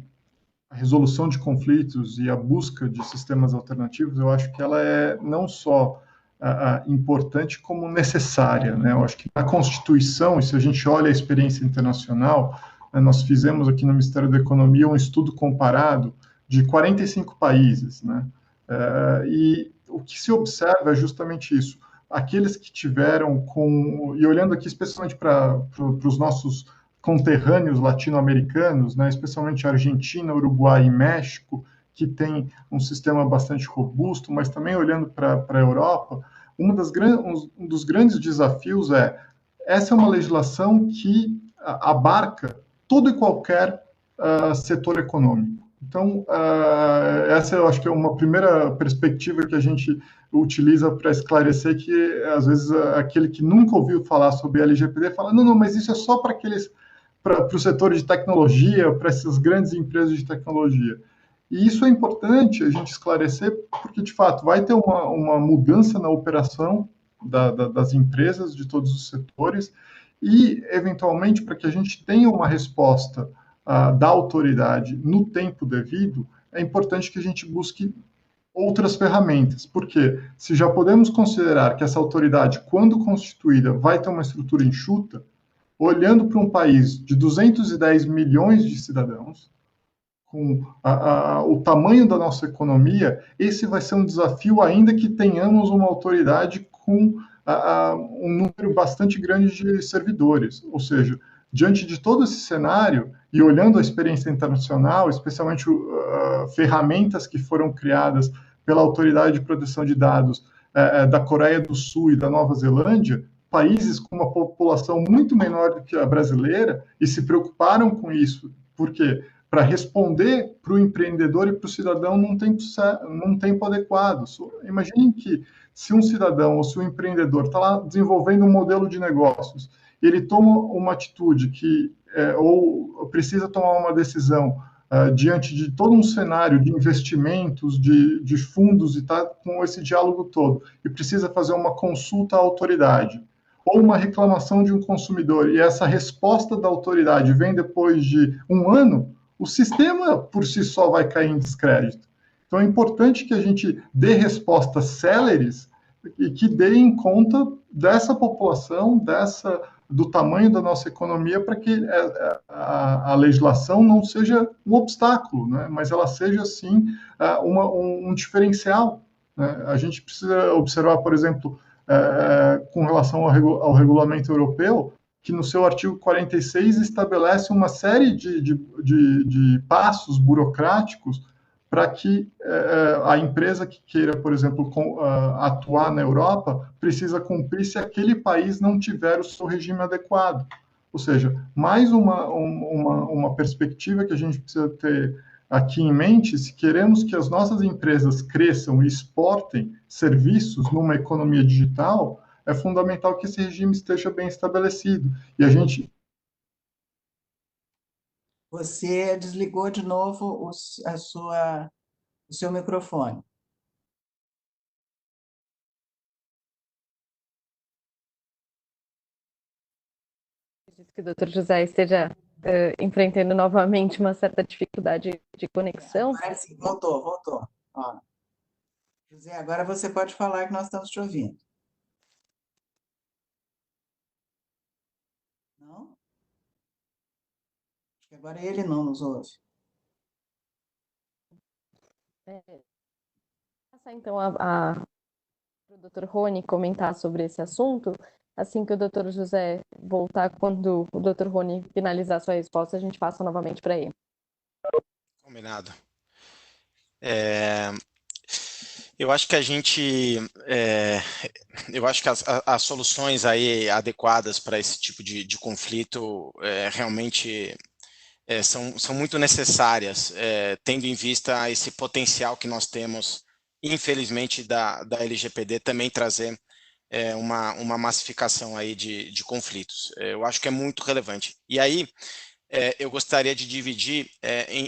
resolução de conflitos e a busca de sistemas alternativos, eu acho que ela é não só importante como necessária, né? Eu acho que a Constituição, e se a gente olha a experiência internacional, nós fizemos aqui no Ministério da Economia um estudo comparado de 45 países, né? E o que se observa é justamente isso. Aqueles que tiveram e olhando aqui especialmente para os nossos conterrâneos latino-americanos, né, especialmente Argentina, Uruguai e México, que tem um sistema bastante robusto, mas também olhando para a Europa, um dos grandes desafios essa é uma legislação que abarca todo e qualquer setor econômico. Então, essa eu acho que é uma primeira perspectiva que a gente utiliza para esclarecer que, às vezes, aquele que nunca ouviu falar sobre LGPD fala, não, mas isso é só para o setor de tecnologia, para essas grandes empresas de tecnologia. E isso é importante a gente esclarecer, porque, de fato, vai ter uma mudança na operação das empresas de todos os setores e, eventualmente, para que a gente tenha uma resposta da autoridade no tempo devido, é importante que a gente busque outras ferramentas, porque se já podemos considerar que essa autoridade, quando constituída, vai ter uma estrutura enxuta, olhando para um país de 210 milhões de cidadãos, com o tamanho da nossa economia, esse vai ser um desafio, ainda que tenhamos uma autoridade com um número bastante grande de servidores. Ou seja, diante de todo esse cenário, e olhando a experiência internacional, especialmente ferramentas que foram criadas pela Autoridade de Proteção de Dados da Coreia do Sul e da Nova Zelândia, países com uma população muito menor do que a brasileira, e se preocuparam com isso. Por quê? Para responder para o empreendedor e para o cidadão num tempo adequado. Imaginem que se um cidadão ou se um empreendedor está lá desenvolvendo um modelo de negócios, ele toma uma atitude ou precisa tomar uma decisão diante de todo um cenário de investimentos, de fundos, e está com esse diálogo todo, e precisa fazer uma consulta à autoridade, ou uma reclamação de um consumidor, e essa resposta da autoridade vem depois de um ano, o sistema por si só vai cair em descrédito. Então é importante que a gente dê respostas céleres e que deem conta dessa população, do tamanho da nossa economia, para que a legislação não seja um obstáculo, né? Mas ela seja, sim, um diferencial, né? A gente precisa observar, por exemplo, com relação ao regulamento europeu, que no seu artigo 46 estabelece uma série de passos burocráticos para que a empresa que queira, por exemplo, atuar na Europa, precisa cumprir se aquele país não tiver o seu regime adequado. Ou seja, mais uma perspectiva que a gente precisa ter aqui em mente, se queremos que as nossas empresas cresçam e exportem serviços numa economia digital, é fundamental que esse regime esteja bem estabelecido. E a gente Você desligou de novo o seu microfone. Acredito que o doutor José esteja enfrentando novamente uma certa dificuldade de conexão. Agora sim, voltou. Ó. José, agora você pode falar que nós estamos te ouvindo. Não? Acho que agora ele não nos ouve. Passar então para o doutor Rony comentar sobre esse assunto. Assim que o doutor José voltar, quando o doutor Rony finalizar sua resposta, a gente passa novamente para ele. Combinado. Eu acho que eu acho que as soluções aí adequadas para esse tipo de conflito realmente são muito necessárias, tendo em vista esse potencial que nós temos, infelizmente, da LGPD também trazer uma massificação aí de conflitos. Eu acho que é muito relevante. E aí, eu gostaria de dividir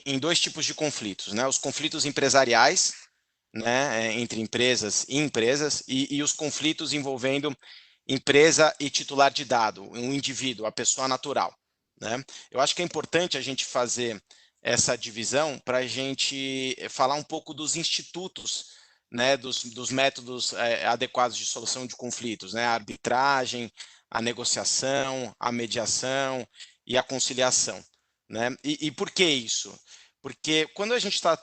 em dois tipos de conflitos, né? Os conflitos empresariais, né, entre empresas e empresas, e os conflitos envolvendo empresa e titular de dado, um indivíduo, a pessoa natural, né? Eu acho que é importante a gente fazer essa divisão para a gente falar um pouco dos institutos, né, dos métodos adequados de solução de conflitos, né? A arbitragem, a negociação, a mediação e a conciliação, né? E por que isso? Porque quando a gente está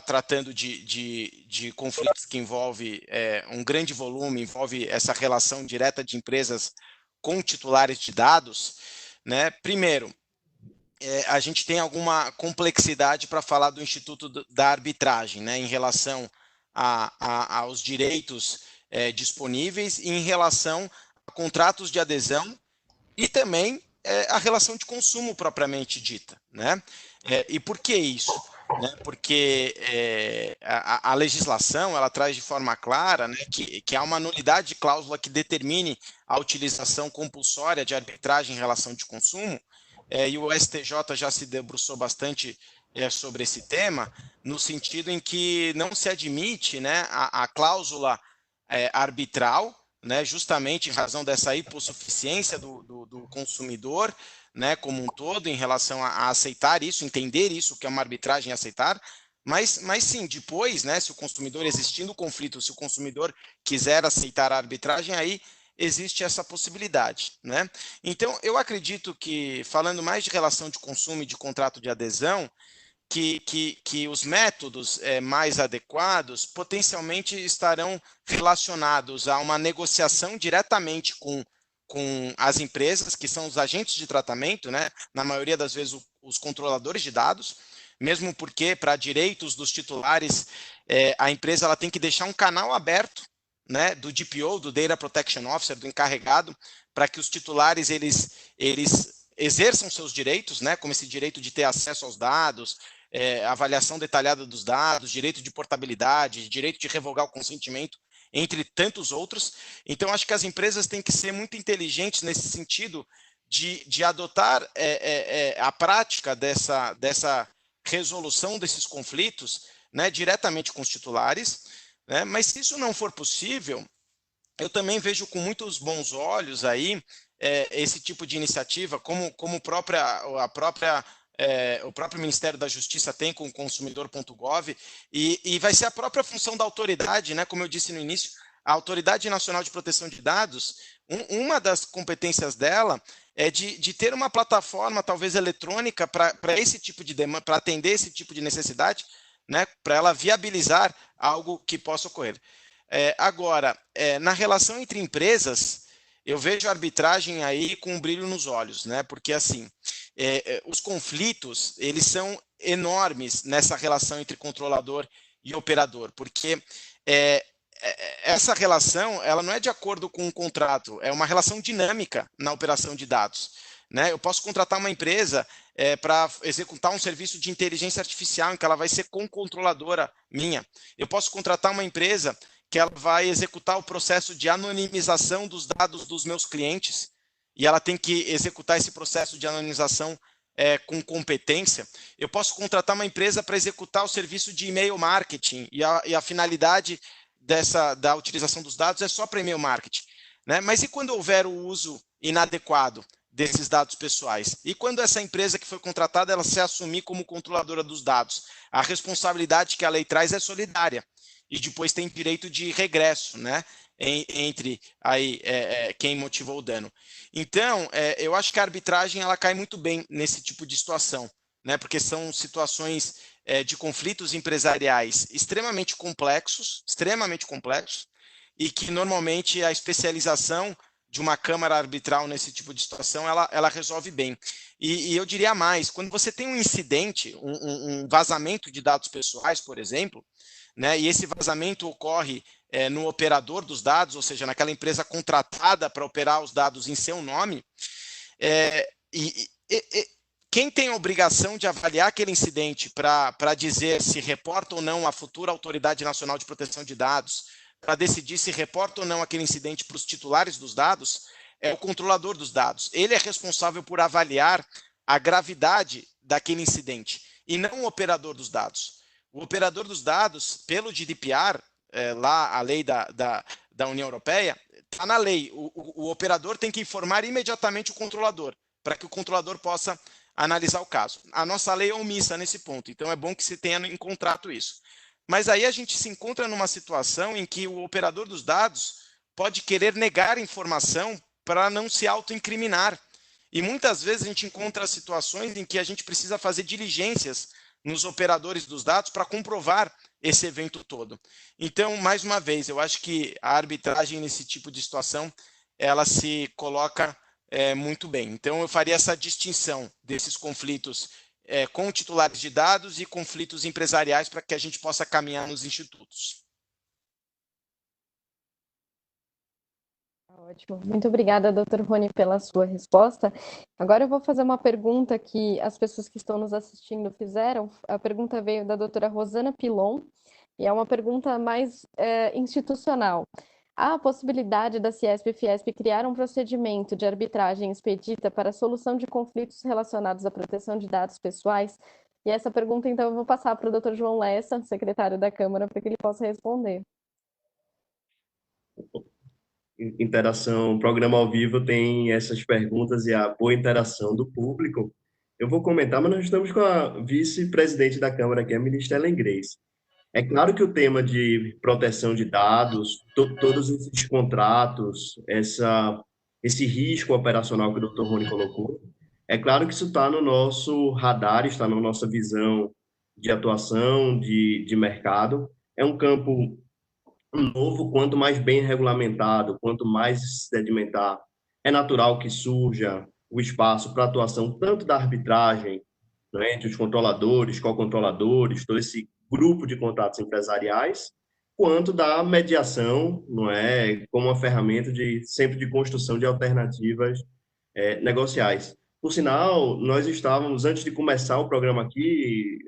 tratando de conflitos que envolve um grande volume, envolve essa relação direta de empresas com titulares de dados, né? Primeiro, a gente tem alguma complexidade para falar do Instituto da Arbitragem, né? Em relação aos direitos disponíveis e em relação a contratos de adesão e também a relação de consumo propriamente dita, né? E por que isso? Né? Porque a legislação ela traz de forma clara, né, que há uma nulidade de cláusula que determine a utilização compulsória de arbitragem em relação de consumo, e o STJ já se debruçou bastante sobre esse tema, no sentido em que não se admite, né, a cláusula arbitral, né, justamente em razão dessa hipossuficiência do consumidor, né, como um todo, em relação a aceitar isso, entender isso, que é uma arbitragem, aceitar, mas sim, depois, né, se o consumidor, existindo o conflito, se o consumidor quiser aceitar a arbitragem, aí existe essa possibilidade, né? Então, eu acredito que, falando mais de relação de consumo e de contrato de adesão, que os métodos mais adequados potencialmente estarão relacionados a uma negociação diretamente com as empresas, que são os agentes de tratamento, né? Na maioria das vezes os controladores de dados, mesmo porque para direitos dos titulares, a empresa ela tem que deixar um canal aberto, né, do DPO, do Data Protection Officer, do encarregado, para que os titulares eles exerçam seus direitos, né, como esse direito de ter acesso aos dados, avaliação detalhada dos dados, direito de portabilidade, direito de revogar o consentimento, entre tantos outros. Então, acho que as empresas têm que ser muito inteligentes nesse sentido de adotar a prática dessa resolução desses conflitos, né, diretamente com os titulares, né? Mas se isso não for possível, eu também vejo com muitos bons olhos aí esse tipo de iniciativa, como o próprio Ministério da Justiça tem com o consumidor.gov, e vai ser a própria função da autoridade, né? Como eu disse no início, a Autoridade Nacional de Proteção de Dados, uma das competências dela é de ter uma plataforma, talvez eletrônica, para esse tipo de demanda, para atender esse tipo de necessidade, né, para ela viabilizar algo que possa ocorrer. Agora, na relação entre empresas, eu vejo a arbitragem aí com um brilho nos olhos, né? Porque assim, os conflitos eles são enormes nessa relação entre controlador e operador, porque essa relação ela não é de acordo com um contrato, é uma relação dinâmica na operação de dados, né? Eu posso contratar uma empresa para executar um serviço de inteligência artificial em que ela vai ser controladora minha. Eu posso contratar uma empresa que ela vai executar o processo de anonimização dos dados dos meus clientes, e ela tem que executar esse processo de anonimização com competência, eu posso contratar uma empresa para executar o serviço de e-mail marketing, e a finalidade da utilização dos dados é só para e-mail marketing, né? Mas e quando houver o uso inadequado desses dados pessoais? E quando essa empresa que foi contratada, ela se assumir como controladora dos dados? A responsabilidade que a lei traz é solidária, e depois tem direito de regresso, né? Entre aí, quem motivou o dano. Então, eu acho que a arbitragem ela cai muito bem nesse tipo de situação, né? Porque são situações de conflitos empresariais extremamente complexos, e que normalmente a especialização de uma câmara arbitral nesse tipo de situação, ela resolve bem. E eu diria mais, quando você tem um incidente, um vazamento de dados pessoais, por exemplo, né, e esse vazamento ocorre no operador dos dados, ou seja, naquela empresa contratada para operar os dados em seu nome, quem tem a obrigação de avaliar aquele incidente para dizer se reporta ou não à futura Autoridade Nacional de Proteção de Dados, para decidir se reporta ou não aquele incidente para os titulares dos dados, é o controlador dos dados. Ele é responsável por avaliar a gravidade daquele incidente, e não o operador dos dados. O operador dos dados, pelo GDPR, lá a lei da União Europeia, está na lei. O operador tem que informar imediatamente o controlador, para que o controlador possa analisar o caso. A nossa lei é omissa nesse ponto, então é bom que se tenha em contrato isso. Mas aí a gente se encontra numa situação em que o operador dos dados pode querer negar informação para não se autoincriminar. E muitas vezes a gente encontra situações em que a gente precisa fazer diligências nos operadores dos dados para comprovar esse evento todo. Então, mais uma vez, eu acho que a arbitragem nesse tipo de situação, ela se coloca muito bem. Então, eu faria essa distinção desses conflitos com titulares de dados e conflitos empresariais para que a gente possa caminhar nos institutos. Ótimo. Muito obrigada, doutor Rony, pela sua resposta. Agora eu vou fazer uma pergunta que as pessoas que estão nos assistindo fizeram. A pergunta veio da doutora Rosana Pilon, e é uma pergunta mais institucional. Há a possibilidade da Ciesp e Fiesp criar um procedimento de arbitragem expedita para a solução de conflitos relacionados à proteção de dados pessoais? E essa pergunta, então, eu vou passar para o doutor João Lessa, secretário da Câmara, para que ele possa responder. Interação, programa ao vivo tem essas perguntas e a boa interação do público. Eu vou comentar, mas nós estamos com a vice-presidente da Câmara, que é a ministra Ellen Grace. É claro que o tema de proteção de dados, todos esses contratos, esse risco operacional que o Dr. Rony colocou, é claro que isso está no nosso radar, está na nossa visão de atuação, de mercado. É um campo novo, quanto mais bem regulamentado, quanto mais sedimentar, é natural que surja o espaço para atuação tanto da arbitragem, né, entre os controladores, co-controladores, todo esse grupo de contratos empresariais, quanto da mediação, não é, como uma ferramenta sempre de construção de alternativas negociais. Por sinal, nós estávamos, antes de começar o programa aqui,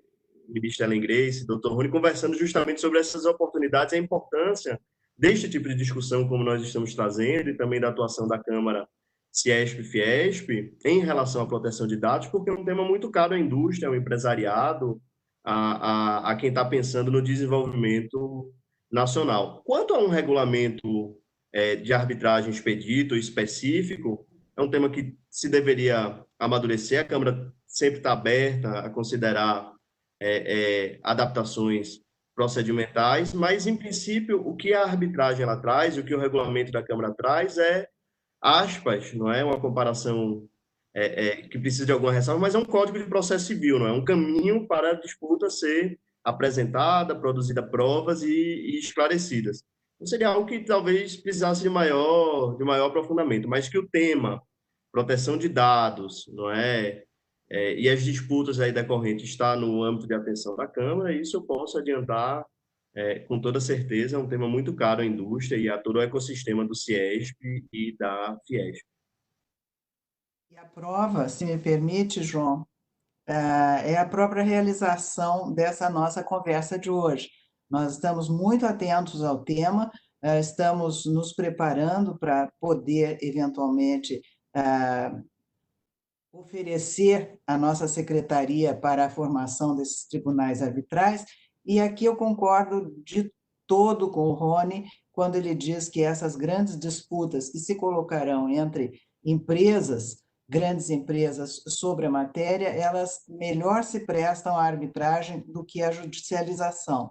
ministra Ellen Grace, doutor Rony, conversando justamente sobre essas oportunidades e a importância deste tipo de discussão, como nós estamos trazendo, e também da atuação da Câmara Ciesp e Fiesp em relação à proteção de dados, porque é um tema muito caro à indústria, ao empresariado, a quem está pensando no desenvolvimento nacional. Quanto a um regulamento de arbitragem expedito específico, é um tema que se deveria amadurecer, a Câmara sempre está aberta a considerar adaptações procedimentais, mas, em princípio, o que a arbitragem ela traz, o que o regulamento da Câmara traz aspas, não é uma comparação que precisa de alguma ressalva, mas é um código de processo civil, não é um caminho para a disputa ser apresentada, produzida provas e esclarecidas. Então, seria algo que talvez precisasse de maior aprofundamento, mas que o tema, proteção de dados, não é? E as disputas aí decorrentes está no âmbito de atenção da Câmara, e isso eu posso adiantar com toda certeza, é um tema muito caro à indústria e a todo o ecossistema do Ciesp e da Fiesp. E a prova, se me permite, João, é a própria realização dessa nossa conversa de hoje. Nós estamos muito atentos ao tema, estamos nos preparando para poder, eventualmente, oferecer a nossa secretaria para a formação desses tribunais arbitrais, e aqui eu concordo de todo com o Rony, quando ele diz que essas grandes disputas que se colocarão entre empresas, grandes empresas sobre a matéria, elas melhor se prestam à arbitragem do que à judicialização.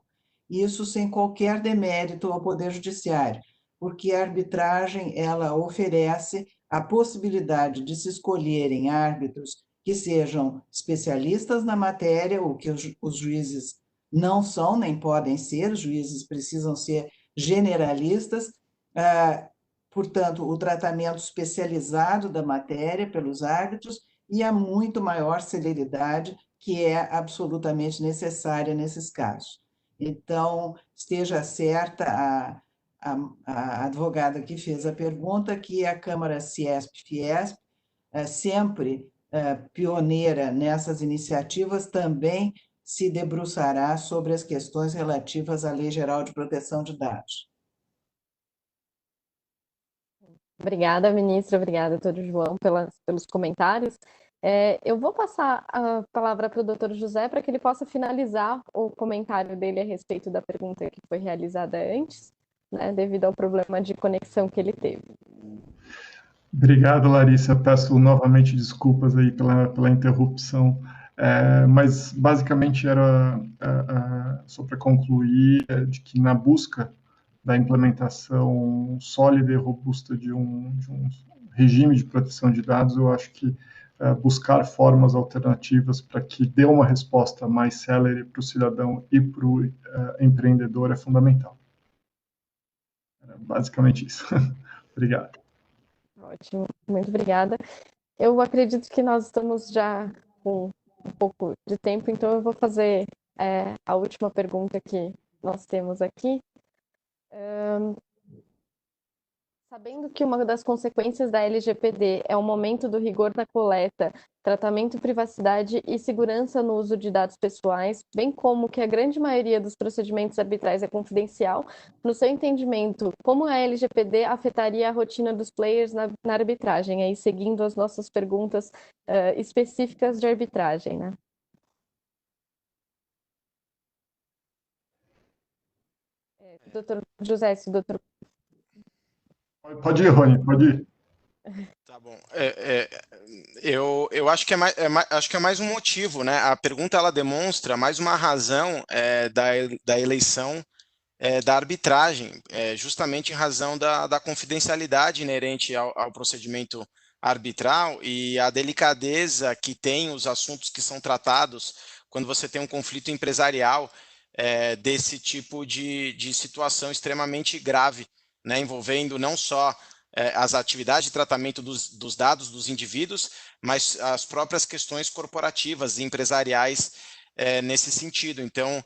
Isso sem qualquer demérito ao Poder Judiciário, porque a arbitragem ela oferece a possibilidade de se escolherem árbitros que sejam especialistas na matéria, o que os juízes não são, nem podem ser, os juízes precisam ser generalistas, portanto, o tratamento especializado da matéria pelos árbitros e a muito maior celeridade que é absolutamente necessária nesses casos. Então, esteja certa a advogada que fez a pergunta, que a Câmara CIESP-FIESP, sempre pioneira nessas iniciativas, também se debruçará sobre as questões relativas à Lei Geral de Proteção de Dados. Obrigada, ministra. Obrigada, doutor João, pelos comentários. Eu vou passar a palavra para o doutor José para que ele possa finalizar o comentário dele a respeito da pergunta que foi realizada antes, né, devido ao problema de conexão que ele teve. Obrigado, Larissa. Peço novamente desculpas aí pela interrupção, mas basicamente era só para concluir de que na busca da implementação sólida e robusta de um regime de proteção de dados, eu acho que buscar formas alternativas para que dê uma resposta mais célere para o cidadão e para o empreendedor é fundamental. Basicamente isso. Obrigado. Ótimo, muito obrigada. Eu acredito que nós estamos já com um pouco de tempo, então eu vou fazer a última pergunta que nós temos aqui. Sabendo que uma das consequências da LGPD é o aumento do rigor na coleta, tratamento, privacidade e segurança no uso de dados pessoais, bem como que a grande maioria dos procedimentos arbitrais é confidencial, no seu entendimento, como a LGPD afetaria a rotina dos players na arbitragem? Aí, seguindo as nossas perguntas específicas de arbitragem, né? Doutor José, se o doutor... Pode ir, Rony, pode ir. Tá bom. Eu acho que acho que é mais um motivo, né? A pergunta ela demonstra mais uma razão da eleição da arbitragem, justamente em razão da confidencialidade inerente ao procedimento arbitral e a delicadeza que tem os assuntos que são tratados quando você tem um conflito empresarial desse tipo de situação extremamente grave, né? Envolvendo não só as atividades de tratamento dos dados dos indivíduos, mas as próprias questões corporativas e empresariais nesse sentido. Então,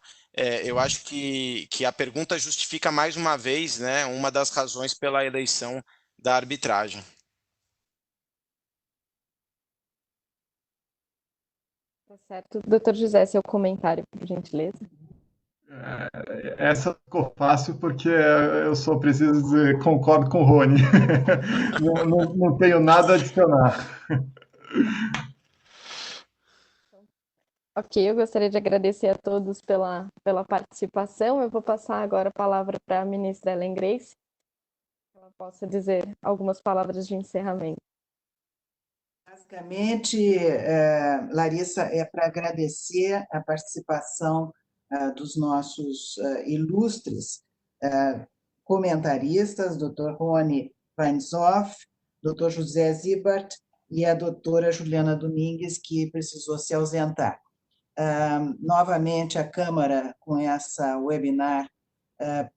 eu acho que a pergunta justifica mais uma vez, né, uma das razões pela eleição da arbitragem. Tá certo. Doutor José, seu comentário, por gentileza. Essa ficou fácil porque eu só preciso dizer, concordo com o Rony. Não tenho nada a adicionar. Ok, eu gostaria de agradecer a todos pela participação. Eu vou passar agora a palavra para a ministra Ellen Grace, que ela possa dizer algumas palavras de encerramento. Basicamente, Larissa, é para agradecer a participação dos nossos ilustres comentaristas, Dr. Rony Weinzoff, Dr. José Zibart e a doutora Juliana Domingues, que precisou se ausentar. Novamente, a Câmara, com essa webinar,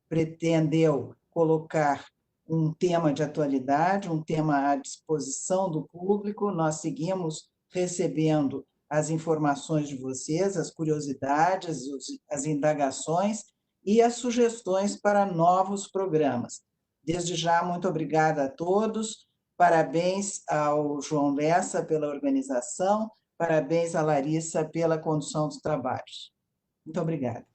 pretendeu colocar um tema de atualidade, um tema à disposição do público. Nós seguimos recebendo as informações de vocês, as curiosidades, as indagações e as sugestões para novos programas. Desde já, muito obrigada a todos, parabéns ao João Lessa pela organização, parabéns à Larissa pela condução dos trabalhos. Muito obrigada.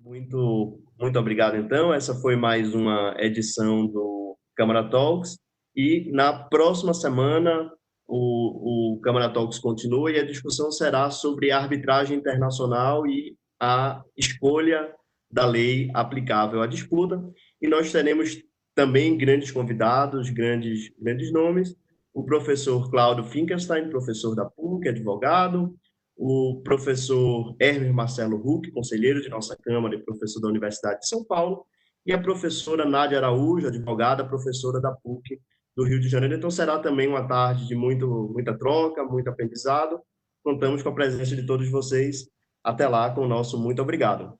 Muito obrigado, então. Essa foi mais uma edição do Câmara Talks. E na próxima semana, o Câmara Talks continua e a discussão será sobre a arbitragem internacional e a escolha da lei aplicável à disputa. E nós teremos também grandes convidados, grandes nomes, o professor Cláudio Finkelstein, professor da PUC, advogado, o professor Hermes Marcelo Huck, conselheiro de nossa Câmara e professor da Universidade de São Paulo, e a professora Nádia Araújo, advogada, professora da PUC do Rio de Janeiro. Então, será também uma tarde de muita troca, muito aprendizado. Contamos com a presença de todos vocês. Até lá, com o nosso muito obrigado.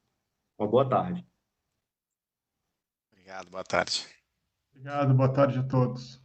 Uma boa tarde. Obrigado, boa tarde. Obrigado, boa tarde a todos.